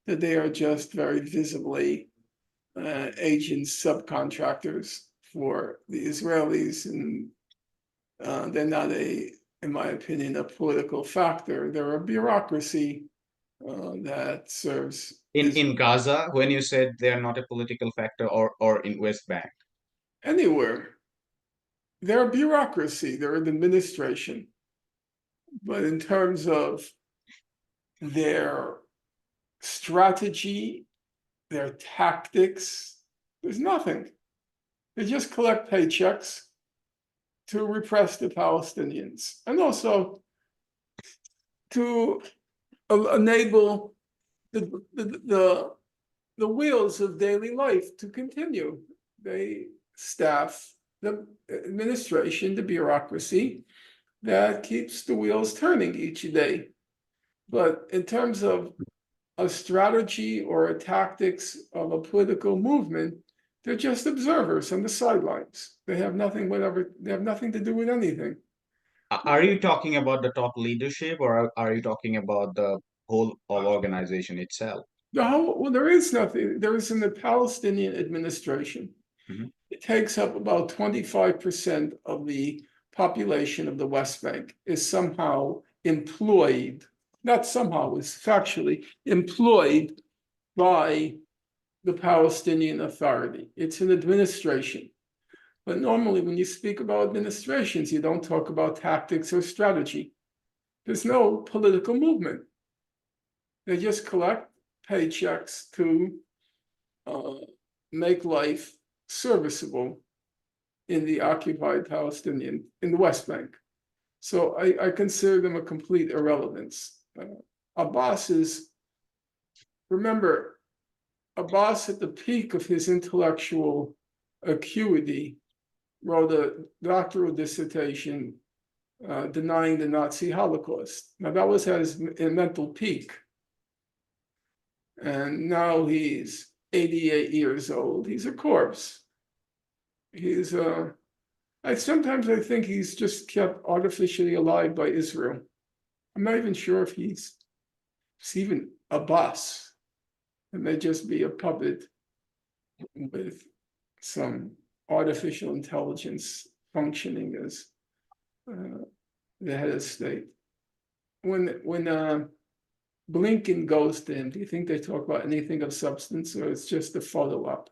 that they are just very visibly agents, subcontractors for the Israelis, and they're not in my opinion, a political factor. They're a bureaucracy that serves In Gaza, when you said they're not a political factor, or in West Bank? anywhere. They're a bureaucracy, they're an administration. But in terms of their strategy, their tactics, there's nothing. They just collect paychecks to repress the Palestinians and also to enable the wheels of daily life to continue. They staff the administration, the bureaucracy that keeps the wheels turning each day. But in terms of a strategy or a tactics of a political movement, they're just observers on the sidelines. They have nothing to do with anything. Are you talking about the top leadership, or are you talking about the whole organization itself? Well, there is nothing. There is in the Palestinian administration. Mhm. It takes up about 25% of the population of the West Bank is somehow employed, not somehow, is factually employed by the Palestinian Authority. It's an administration. But normally, when you speak about administrations, you don't talk about tactics or strategy. There's no political movement. They just collect paychecks to make life serviceable in the occupied Palestinian, in the West Bank. So I consider them a complete irrelevance. Abbas is, remember, Abbas at the peak of his intellectual acuity wrote a doctoral dissertation denying the Nazi Holocaust. Now that was at his mental peak. And now he's 88 years old. He's a corpse. He's sometimes I think he's just kept artificially alive by Israel. I'm not even sure if it's even a boss. It may just be a puppet with some artificial intelligence functioning as the head of state. When Blinken goes to him, do you think they talk about anything of substance, or it's just a photo op?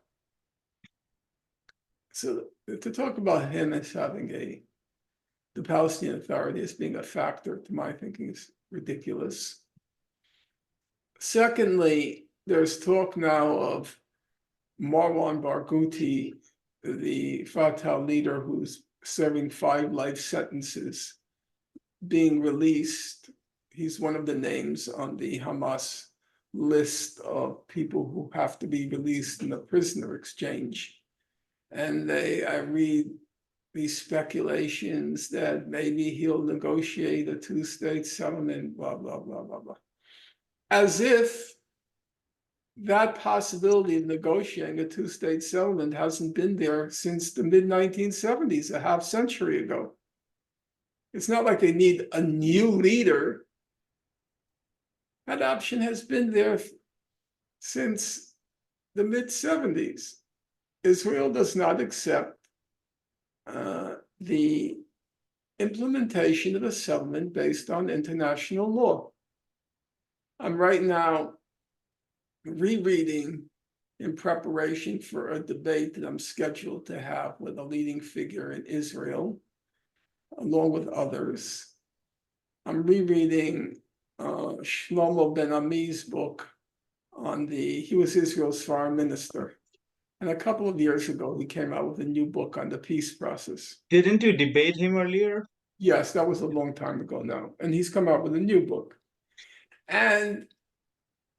So to talk about him as having the Palestinian Authority as being a factor, to my thinking, is ridiculous. Secondly, there's talk now of Marwan Barghouti, the Fatah leader who's serving 5 life sentences, being released. He's one of the names on the Hamas list of people who have to be released in the prisoner exchange. And I read these speculations that maybe he'll negotiate a two-state settlement, blah, blah, blah, blah, blah. As if that possibility of negotiating a two-state settlement hasn't been there since the mid-1970s, a half century ago. It's not like they need a new leader. That option has been there since the mid-70s. Israel does not accept the implementation of a settlement based on international law. I'm right now rereading in preparation for a debate that I'm scheduled to have with a leading figure in Israel, along with others. I'm rereading Shlomo Ben Ami's book on he was Israel's foreign minister. And a couple of years ago, he came out with a new book on the peace process. Didn't you debate him earlier? Yes, that was a long time ago now. And he's come out with a new book. And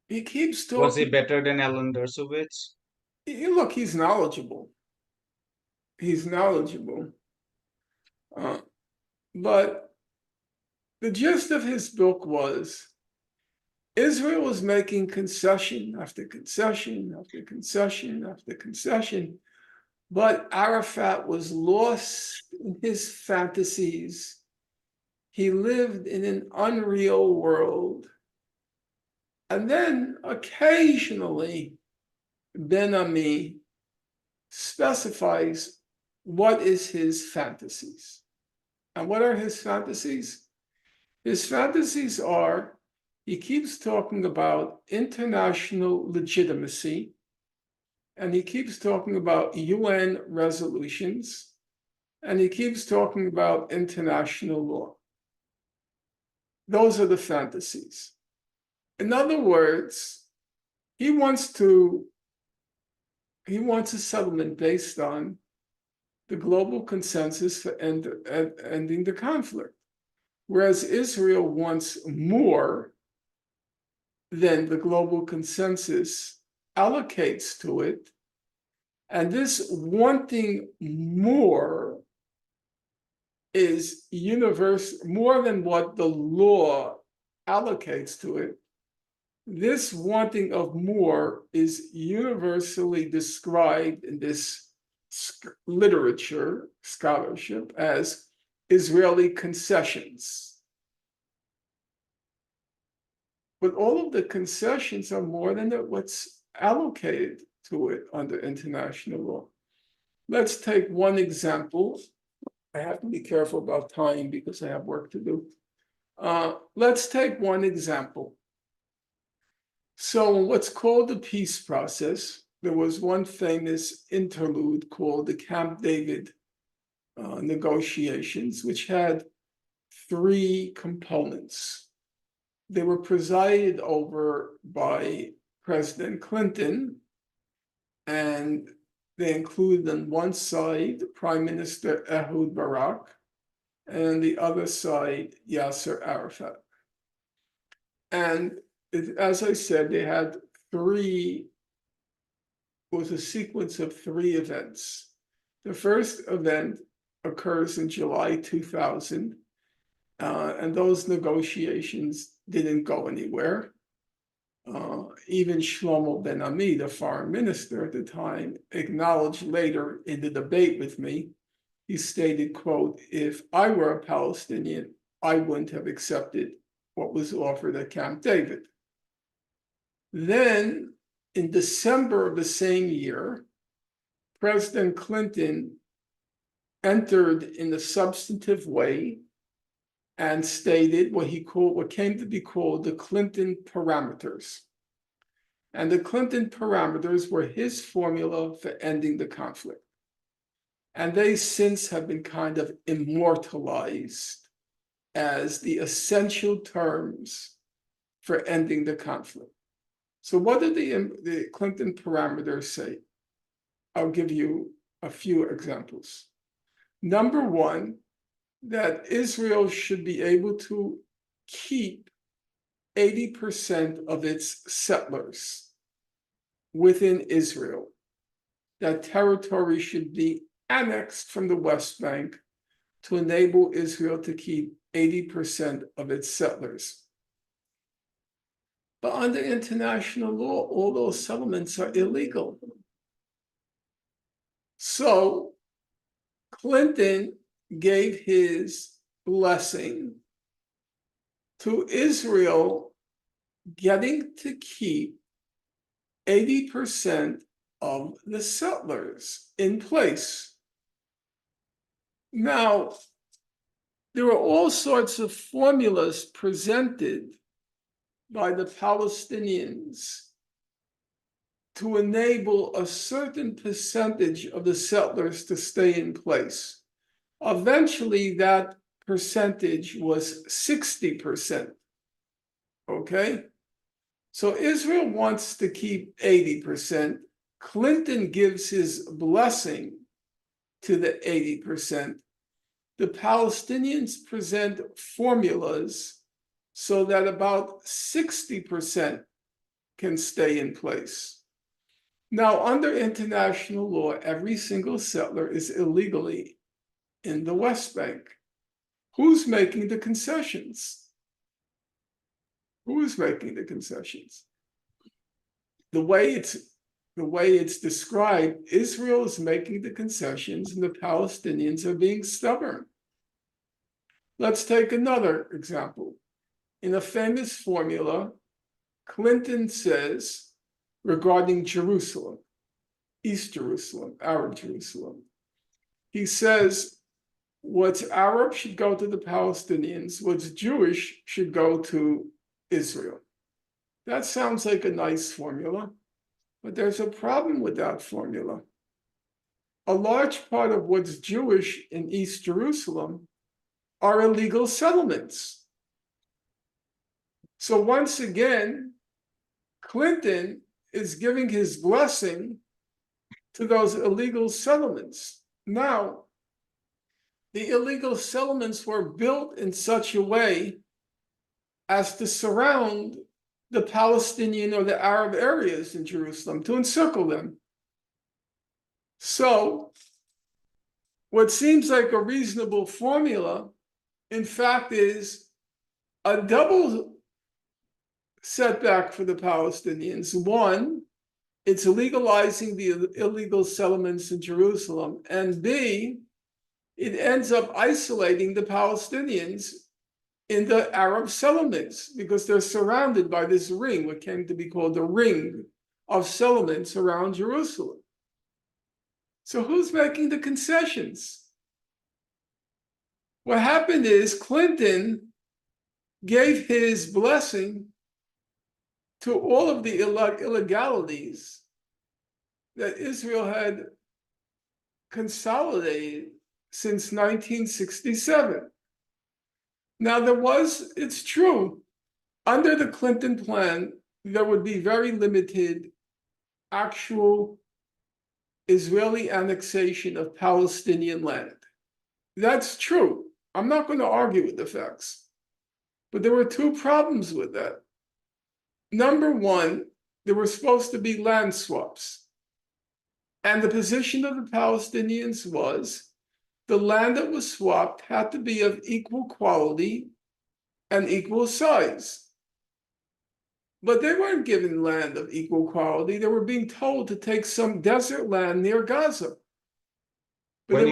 he keeps talking. Was he better than Alan Dershowitz? Look, he's knowledgeable. He's knowledgeable. But the gist of his book was Israel was making concession after concession after concession after concession, but Arafat was lost in his fantasies. He lived in an unreal world. And then occasionally, Ben Ami specifies what is his fantasies. And what are his fantasies? His fantasies are, he keeps talking about international legitimacy, and he keeps talking about UN resolutions, and he keeps talking about international law. Those are the fantasies. In other words, he wants a settlement based on the global consensus for ending the conflict, whereas Israel wants more than the global consensus allocates to it. And this wanting more is universal, more than what the law allocates to it. This wanting of more is universally described in this literature, scholarship, as Israeli concessions. But all of the concessions are more than what's allocated to it under international law. Let's take one example. I have to be careful about time because I have work to do. Let's take one example. So what's called the peace process, there was one famous interlude called the Camp David negotiations, which had three components. They were presided over by President Clinton, and they included on one side Prime Minister Ehud Barak, and on the other side Yasser Arafat. And as I said, they had was a sequence of three events. The first event occurs in July 2000, and those negotiations didn't go anywhere. Even Shlomo Ben Ami, the foreign minister at the time, acknowledged later in the debate with me, he stated, quote, "If I were a Palestinian, I wouldn't have accepted what was offered at Camp David." Then, in December of the same year, President Clinton entered in a substantive way and stated what came to be called the Clinton parameters. And the Clinton parameters were his formula for ending the conflict. And they since have been kind of immortalized as the essential terms for ending the conflict. So what did the Clinton parameters say? I'll give you a few examples. Number one, that Israel should be able to keep 80% of its settlers within Israel. That territory should be annexed from the West Bank to enable Israel to keep 80% of its settlers. But under international law, all those settlements are illegal. So Clinton gave his blessing to Israel getting to keep 80% of the settlers in place. Now, there are all sorts of formulas presented by the Palestinians to enable a certain percentage of the settlers to stay in place. Eventually, that percentage was 60%. Okay? So Israel wants to keep 80%. Clinton gives his blessing to the 80%. The Palestinians present formulas so that about 60% can stay in place. Now, under international law, every single settler is illegally in the West Bank. Who's making the concessions? Who is making the concessions? The way it's described, Israel is making the concessions and the Palestinians are being stubborn. Let's take another example. In a famous formula, Clinton says regarding Jerusalem, East Jerusalem, Arab Jerusalem, he says what's Arab should go to the Palestinians, what's Jewish should go to Israel. That sounds like a nice formula, but there's a problem with that formula. A large part of what's Jewish in East Jerusalem are illegal settlements. So once again, Clinton is giving his blessing to those illegal settlements. Now, the illegal settlements were built in such a way as to surround the Palestinian or the Arab areas in Jerusalem, to encircle them. So, what seems like a reasonable formula, in fact, is a double setback for the Palestinians. One, it's legalizing the illegal settlements in Jerusalem. And B, it ends up isolating the Palestinians in the Arab settlements because they're surrounded by this ring, what came to be called the ring of settlements around Jerusalem. So who's making the concessions? What happened is Clinton gave his blessing to all of the illegalities that Israel had consolidated since 1967. Now, it's true, under the Clinton plan, there would be very limited actual Israeli annexation of Palestinian land. That's true. I'm not going to argue with the facts. But there were two problems with that. Number one, there were supposed to be land swaps. And the position of the Palestinians was the land that was swapped had to be of equal quality and equal size. But they weren't given land of equal quality. They were being told to take some desert land near Gaza. But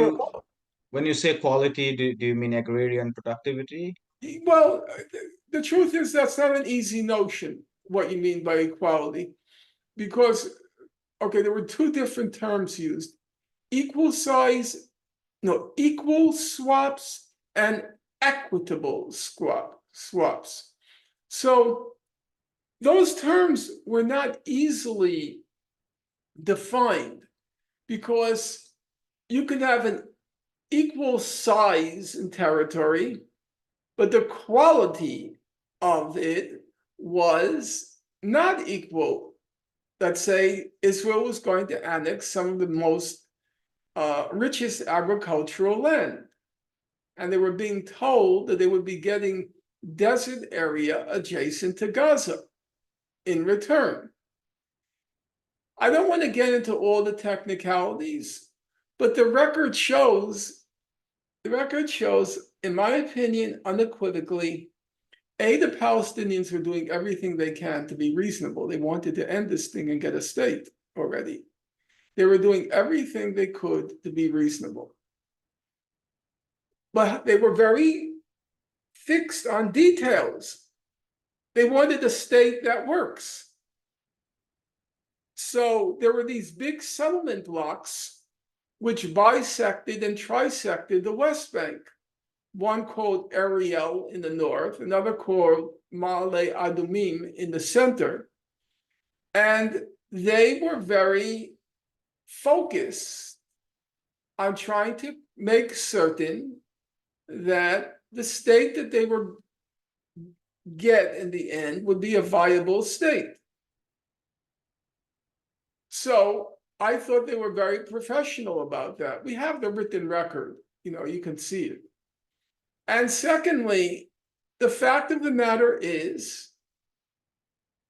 when you say quality, do you mean agrarian productivity? Well, the truth is that's not an easy notion, what you mean by equality. Because, okay, there were two different terms used. Equal swaps and equitable swaps. So those terms were not easily defined because you could have an equal size and territory, but the quality of it was not equal. Let's say Israel was going to annex some of the most richest agricultural land. And they were being told that they would be getting desert area adjacent to Gaza in return. I don't want to get into all the technicalities, but the record shows, in my opinion, unequivocally, the Palestinians were doing everything they can to be reasonable. They wanted to end this thing and get a state already. They were doing everything they could to be reasonable. But they were very fixed on details. They wanted a state that works. So there were these big settlement blocks which bisected and trisected the West Bank. One called Ariel in the north, another called Ma'ale Adumim in the center. And they were very focused on trying to make certain that the state that they would get in the end would be a viable state. So I thought they were very professional about that. We have the written record, you can see it. And secondly, the fact of the matter is,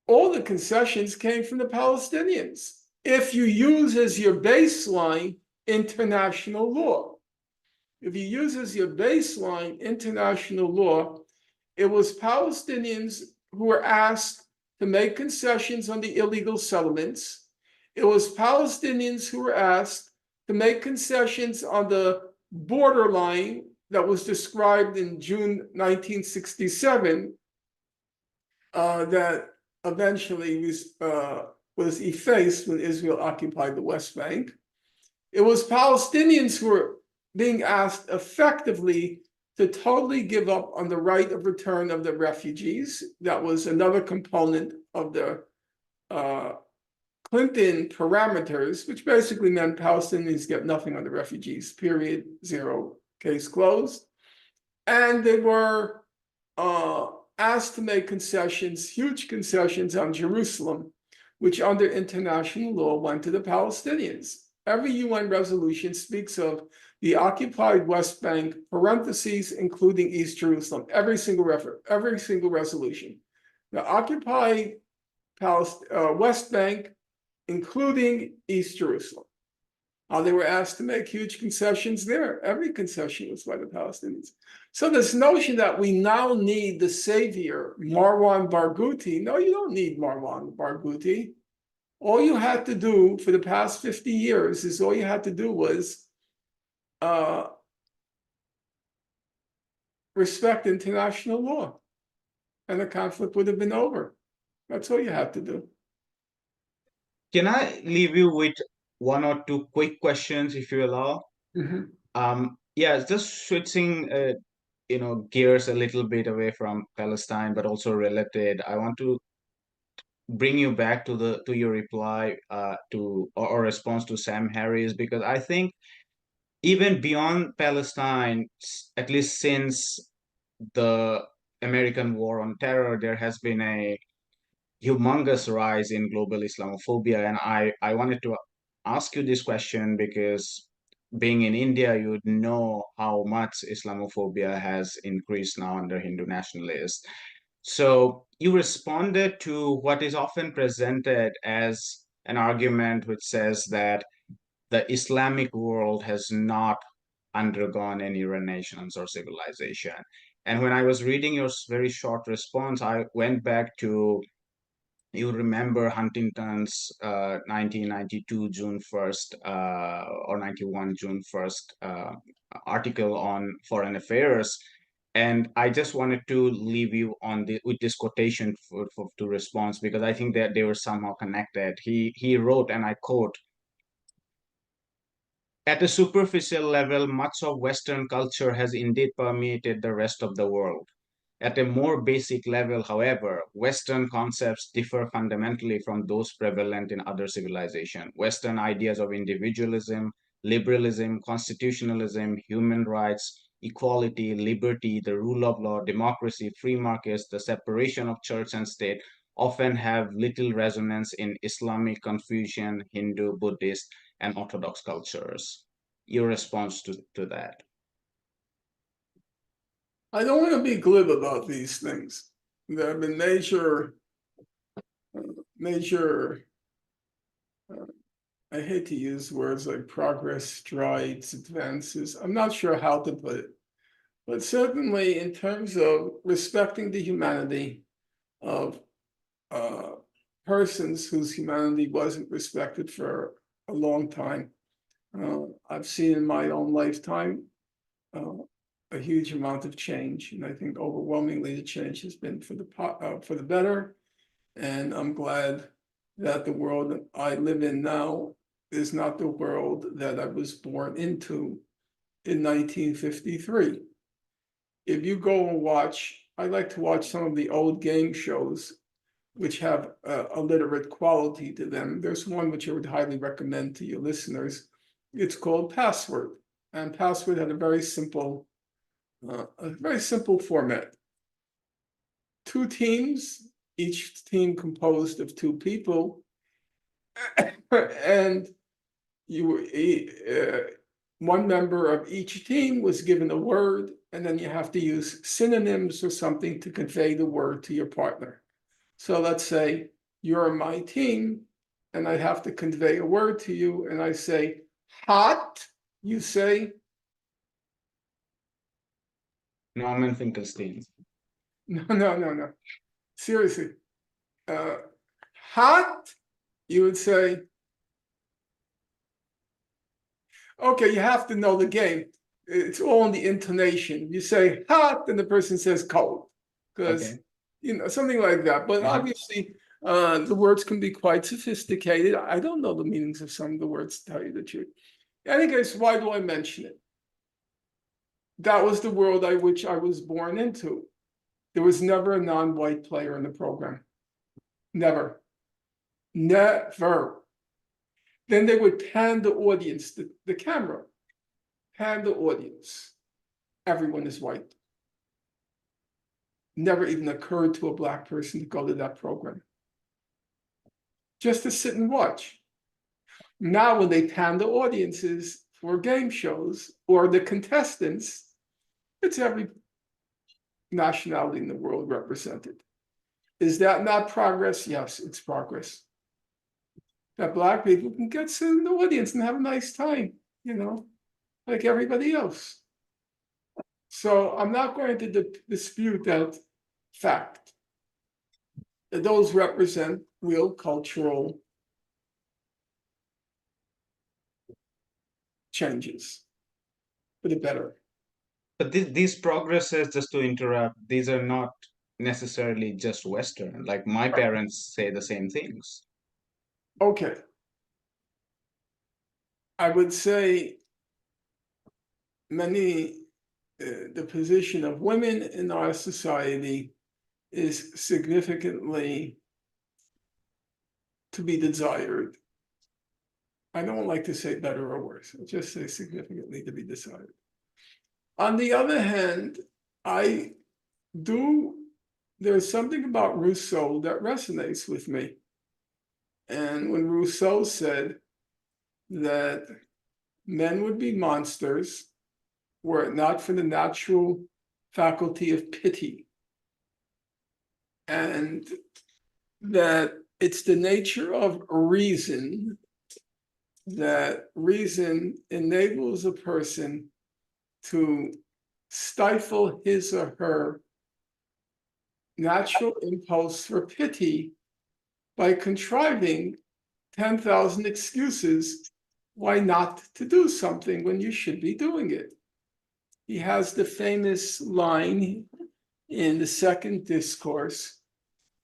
all the concessions came from the Palestinians. If you use as your baseline international law, it was Palestinians who were asked to make concessions on the illegal settlements. It was Palestinians who were asked to make concessions on the borderline that was described in June 1967, that eventually was effaced when Israel occupied the West Bank. It was Palestinians who were being asked effectively to totally give up on the right of return of the refugees. That was another component of the Clinton parameters, which basically meant Palestinians get nothing on the refugees, period, zero, case closed. And they were asked to make concessions, huge concessions on Jerusalem, which under international law went to the Palestinians. Every UN resolution speaks of the occupied West Bank, parentheses, including East Jerusalem, every single resolution. The occupied West Bank, including East Jerusalem. They were asked to make huge concessions there. Every concession was by the Palestinians. So this notion that we now need the savior, Marwan Barghouti, no, you don't need Marwan Barghouti. All you had to do for the past 50 years is was respect international law, and the conflict would have been over. That's all you had to do. Can I leave you with one or two quick questions, if you allow? Yeah, just switching, gears a little bit away from Palestine, but also related. I want to bring you back to your reply or response to Sam Harris, because I think even beyond Palestine, at least since the American War on Terror, there has been a humongous rise in global Islamophobia. And I wanted to ask you this question because being in India, you would know how much Islamophobia has increased now under Hindu nationalists. So you responded to what is often presented as an argument which says that the Islamic world has not undergone any renaissance or civilization. And when I was reading your very short response, I went back to, you remember Huntington's 1992 June 1st or 91 June 1st article on foreign affairs. And I just wanted to leave you with this quotation to response, because I think that they were somehow connected. He wrote, and I quote, "At a superficial level, much of Western culture has indeed permeated the rest of the world. At a more basic level, however, Western concepts differ fundamentally from those prevalent in other civilizations. Western ideas of individualism, liberalism, constitutionalism, human rights, equality, liberty, the rule of law, democracy, free markets, the separation of church and state often have little resonance in Islamic, Confucian, Hindu, Buddhist, and Orthodox cultures." Your response to that? I don't want to be glib about these things. There have been major, I hate to use words like progress, strides, advances. I'm not sure how to put it. But certainly in terms of respecting the humanity of persons whose humanity wasn't respected for a long time, I've seen in my own lifetime a huge amount of change, and I think overwhelmingly the change has been for the better. And I'm glad that the world that I live in now is not the world that I was born into in 1953. If you go and watch, I like to watch some of the old game shows which have a literate quality to them. There's one which I would highly recommend to your listeners. It's called Password, and Password had a very simple format. Two teams, each team composed of two people, and one member of each team was given a word, and then you have to use synonyms or something to convey the word to your partner. So let's say you're my team, and I have to convey a word to you, and I say hot, you say Norman Finkelstein. no. Seriously. Hot, you would say, okay, you have to know the game. It's all in the intonation. You say hot, and the person says cold, because something like that. But obviously, the words can be quite sophisticated. I don't know the meanings of some of the words, to tell you the truth. In any case, why do I mention it? That was the world which I was born into. There was never a non-white player in the program. Never. Never. Then they would pan the audience, the camera, pan the audience. Everyone is white. Never even occurred to a black person to go to that program. Just to sit and watch. Now, when they pan the audiences for game shows or the contestants, it's every nationality in the world represented. Is that not progress? Yes, it's progress. That black people can get sit in the audience and have a nice time, like everybody else. So I'm not going to dispute that fact. That those represent real cultural changes for the better. But these progresses, just to interrupt, these are not necessarily just Western. Like my parents say the same things. Okay. I would say the position of women in our society is significantly to be desired. I don't like to say better or worse. I'll just say significantly to be desired. On the other hand, there's something about Rousseau that resonates with me. And when Rousseau said that men would be monsters were it not for the natural faculty of pity, and that it's the nature of reason, that reason enables a person to stifle his or her natural impulse for pity by contriving 10,000 excuses why not to do something when you should be doing it. He has the famous line in the second discourse.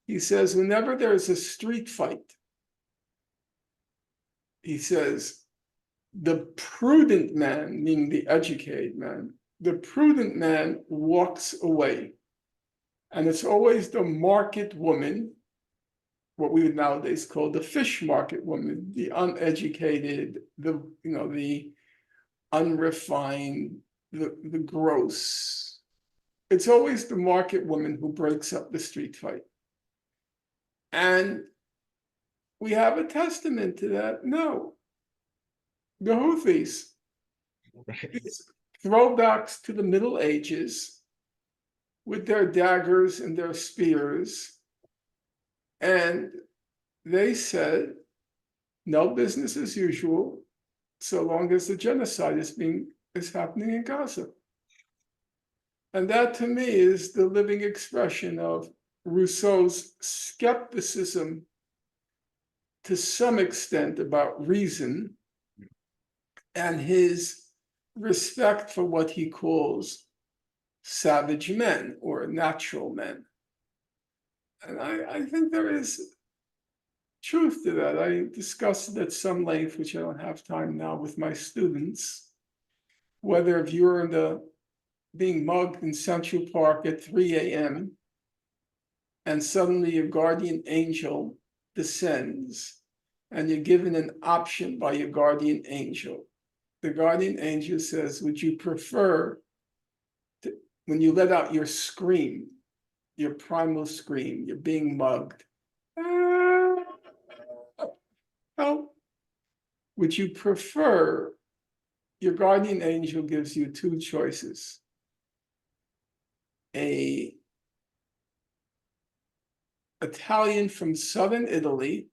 He says, whenever there's a street fight, he says, the prudent man, meaning the educated man, the prudent man walks away. And it's always the market woman, what we would nowadays call the fish market woman, the uneducated, the unrefined, the gross. It's always the market woman who breaks up the street fight. And we have a testament to that. No. The Houthis, throwbacks to the Middle Ages, with their daggers and their spears. And they said, no business as usual, so long as the genocide is happening in Gaza. And that to me is the living expression of Rousseau's skepticism to some extent about reason and his respect for what he calls savage men or natural men. And I think there is truth to that. I discussed it at some length, which I don't have time now, with my students, whether if you're being mugged in Central Park at 3 a.m. and suddenly your guardian angel descends and you're given an option by your guardian angel. The guardian angel says, would you prefer when you let out your scream, your primal scream, you're being mugged, help, would you prefer, your guardian angel gives you two choices, a Italian from southern Italy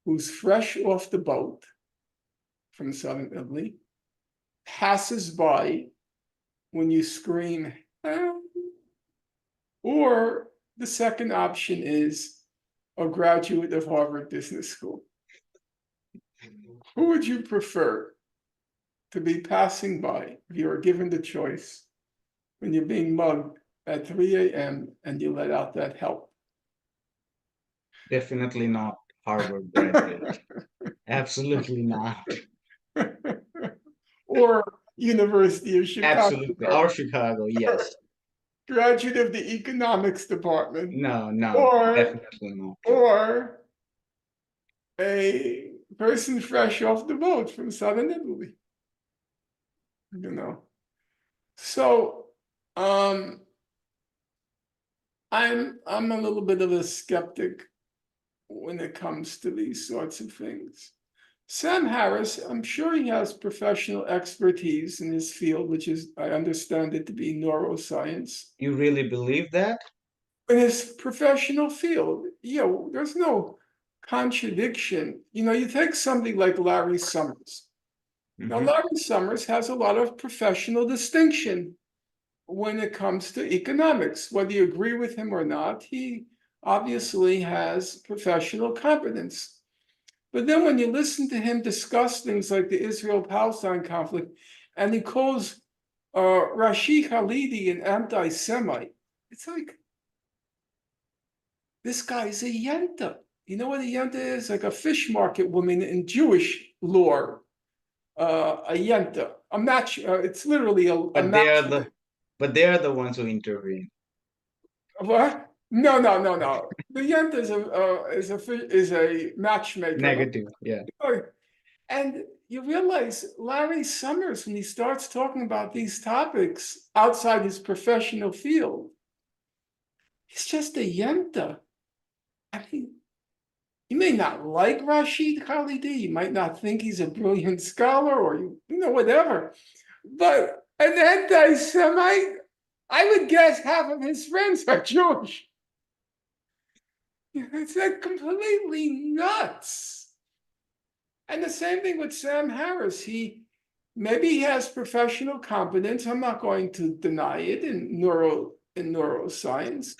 who's fresh off the boat from southern Italy, passes by when you scream, help, or the second option is a graduate of Harvard Business School. Who would you prefer to be passing by if you are given the choice when you're being mugged at 3 a.m. and you let out that help? Definitely not Harvard graduate. Absolutely not. Or University of Chicago. Absolutely. Or Chicago, yes. Graduate of the economics department. No, definitely not. Or a person fresh off the boat from southern Italy. So I'm a little bit of a skeptic when it comes to these sorts of things. Sam Harris, I'm sure he has professional expertise in his field, which is, I understand it to be neuroscience. You really believe that? In his professional field, there's no contradiction. You take something like Larry Summers. Now, Larry Summers has a lot of professional distinction when it comes to economics. Whether you agree with him or not, he obviously has professional competence. But then when you listen to him discuss things like the Israel-Palestine conflict, and he calls Rashid Khalidi an anti-Semite, it's like, this guy's a yenta. You know what a yenta is? Like a fish market woman in Jewish lore. A yenta, a match. It's literally a match. But they are the ones who intervene. What? No. The yenta is a matchmaker. Negative, yeah. And you realize Larry Summers, when he starts talking about these topics outside his professional field, he's just a yenta. I mean, you may not like Rashid Khalidi, you might not think he's a brilliant scholar or whatever, but an anti-Semite, I would guess half of his friends are Jewish. It's like completely nuts. And the same thing with Sam Harris. Maybe he has professional competence. I'm not going to deny it in neuroscience.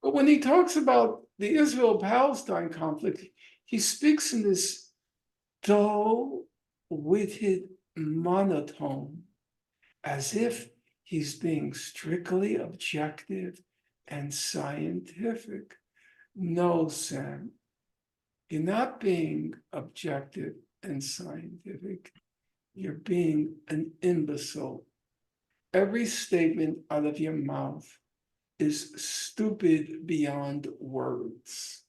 But when he talks about the Israel-Palestine conflict, he speaks in this dull-witted monotone, as if he's being strictly objective and scientific. No, Sam, you're not being objective and scientific. You're being an imbecile. Every statement out of your mouth is stupid beyond words.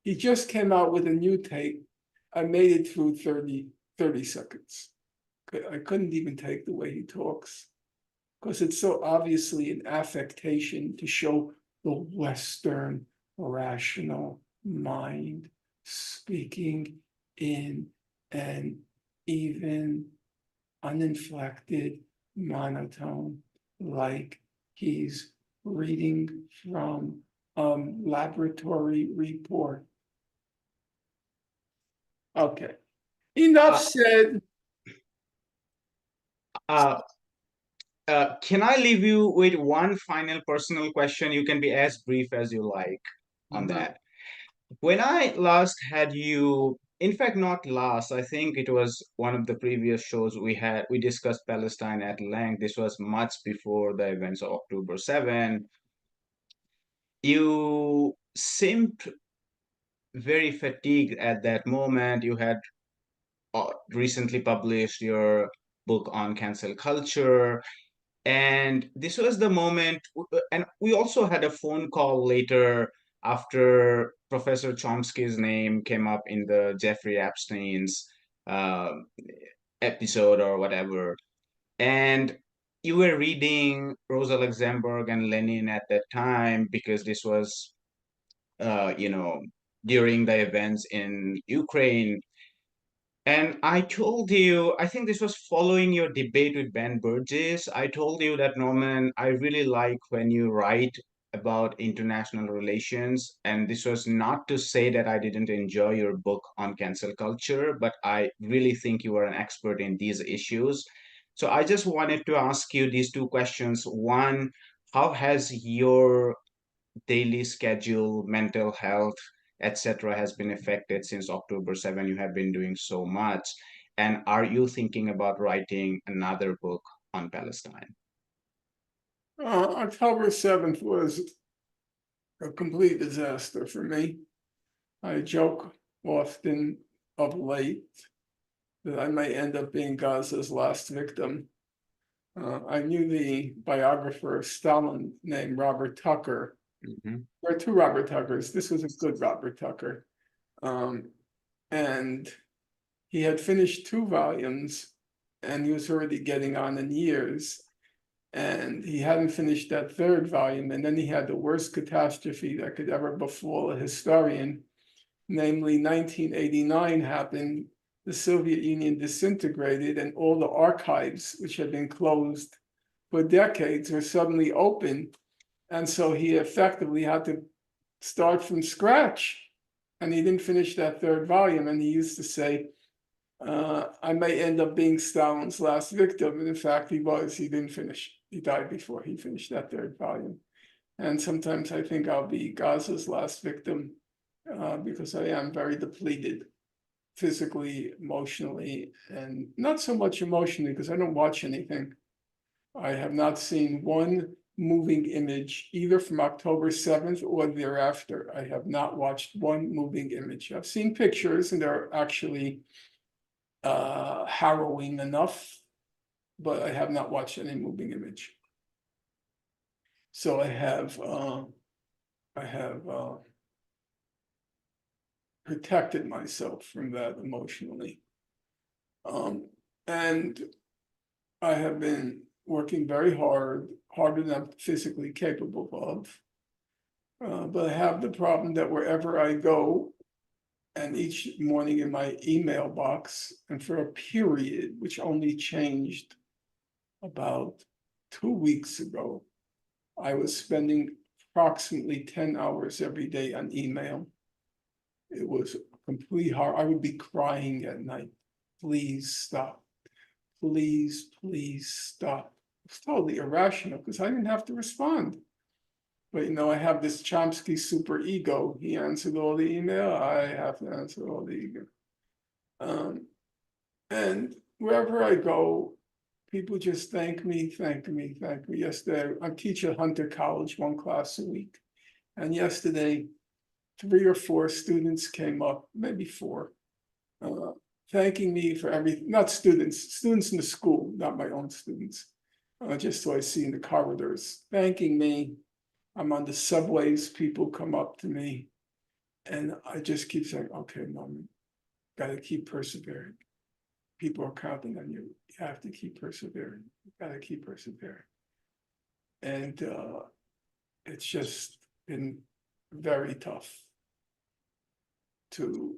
He just came out with a new tape. I made it through 30 seconds. I couldn't even take the way he talks, because it's so obviously an affectation to show the Western rational mind speaking in an even, uninflected monotone, like he's reading from a laboratory report. Okay, enough said. Can I leave you with one final personal question? You can be as brief as you like on that. When I last had you, in fact, not last, I think it was one of the previous shows we discussed Palestine at length. This was much before the events of October 7. You seemed very fatigued at that moment. You had recently published your book on cancel culture. And this was the moment, and we also had a phone call later after Professor Chomsky's name came up in the Jeffrey Epstein's uh, episode or whatever. And you were reading Rosa Luxemburg and Lenin at that time because this was, during the events in Ukraine. And I told you, I think this was following your debate with Ben Burgess. I told you that, Norman, I really like when you write about international relations. And this was not to say that I didn't enjoy your book on cancel culture, but I really think you are an expert in these issues. So I just wanted to ask you these two questions. One, how has your daily schedule, mental health, etc., has been affected since October 7? You have been doing so much. And are you thinking about writing another book on Palestine? October 7th was a complete disaster for me. I joke often of late that I may end up being Gaza's last victim. I knew the biographer of Stalin named Robert Tucker. Mhm. There are two Robert Tuckers. This was a good Robert Tucker. And he had finished 2 volumes and he was already getting on in years. And he hadn't finished that 3rd volume. And then he had the worst catastrophe that could ever befall a historian, namely 1989 happened. The Soviet Union disintegrated and all the archives, which had been closed for decades, were suddenly open. And so he effectively had to start from scratch. And he didn't finish that 3rd volume. And he used to say, I may end up being Stalin's last victim. And in fact, he was. He didn't finish. He died before he finished that 3rd volume. And sometimes I think I'll be Gaza's last victim because I am very depleted physically, emotionally, and not so much emotionally because I don't watch anything. I have not seen one moving image either from October 7th or thereafter. I have not watched one moving image. I've seen pictures and they're actually harrowing enough, but I have not watched any moving image. So I have protected myself from that emotionally. And I have been working very hard, harder than I'm physically capable of. But I have the problem that wherever I go, and each morning in my email box, and for a period which only changed about 2 weeks ago, I was spending approximately 10 hours every day on email. It was complete horror. I would be crying at night. Please stop. Please, please stop. It's totally irrational because I didn't have to respond. But I have this Chomsky super ego. He answered all the email. I have to answer all the ego. And wherever I go, people just thank me, thank me, thank me. Yesterday, I teach at Hunter College, 1 class a week. And yesterday, 3 or 4 students came up, maybe 4, thanking me for everything. Not students in the school, not my own students. Just so I see in the corridors, thanking me. I'm on the subways, people come up to me. And I just keep saying, okay, Norman, gotta keep persevering. People are counting on you. You have to keep persevering. You gotta keep persevering. And it's just been very tough to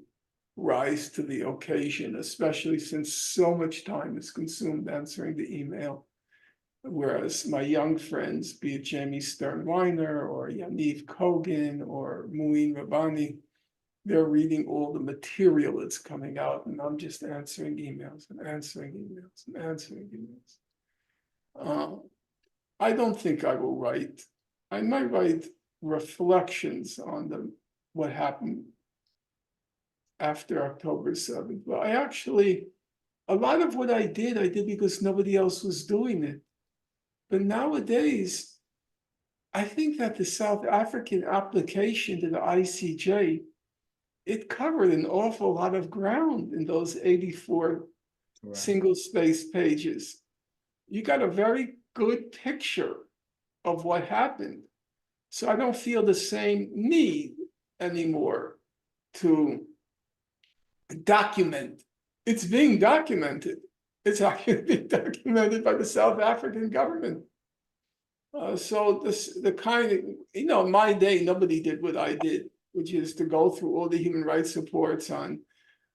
rise to the occasion, especially since so much time is consumed answering the email. Whereas my young friends, be it Jamie Stern-Weiner or Yaniv Kogan or Muin Rabbani, they're reading all the material that's coming out, and I'm just answering emails and answering emails and answering emails. I don't think I will write. I might write reflections on what happened after October 7th. But a lot of what I did because nobody else was doing it. But nowadays, I think that the South African application to the ICJ, it covered an awful lot of ground in those 84 Right. single-space pages. You got a very good picture of what happened. So I don't feel the same need anymore to document. It's being documented. It's actually being documented by the South African government. So the kind of, in my day, nobody did what I did, which is to go through all the human rights reports on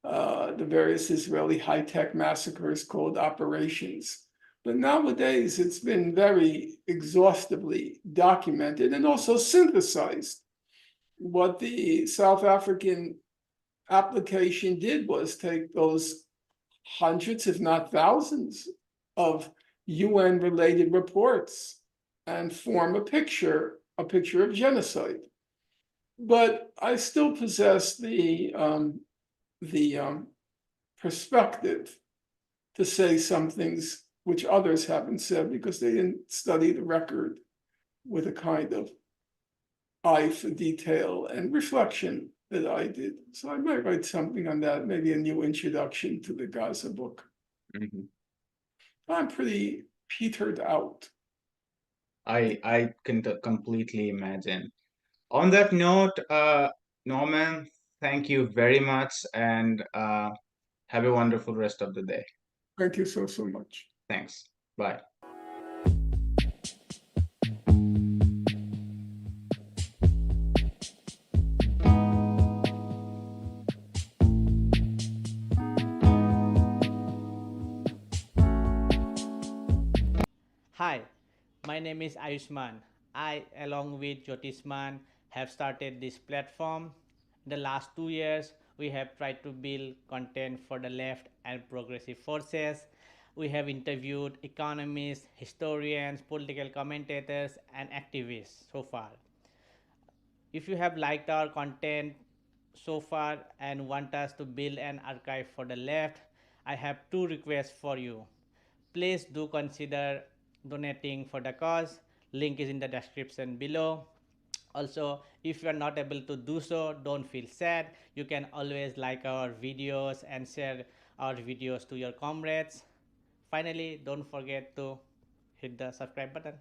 the various Israeli high-tech massacres called operations. But nowadays, it's been very exhaustively documented and also synthesized. What the South African application did was take those hundreds, if not thousands, of UN-related reports and form a picture of genocide. But I still possess the perspective to say some things which others haven't said because they didn't study the record with a kind of eye for detail and reflection that I did. So I might write something on that, maybe a new introduction to the Gaza book. Mhm. I'm pretty petered out. I can completely imagine. On that note, Norman, thank you very much, and have a wonderful rest of the day. Thank you so much. Thanks. Bye. Hi, my name is Ayushman. I, along with Jyotisman, have started this platform. In the last 2 years, we have tried to build content for the left and progressive forces. We have interviewed economists, historians, political commentators, and activists so far. If you have liked our content so far and want us to build an archive for the left, I have two requests for you. Please do consider donating for the cause. Link is in the description below. Also, if you are not able to do so, don't feel sad. You can always like our videos and share our videos to your comrades. Finally, don't forget to hit the subscribe button.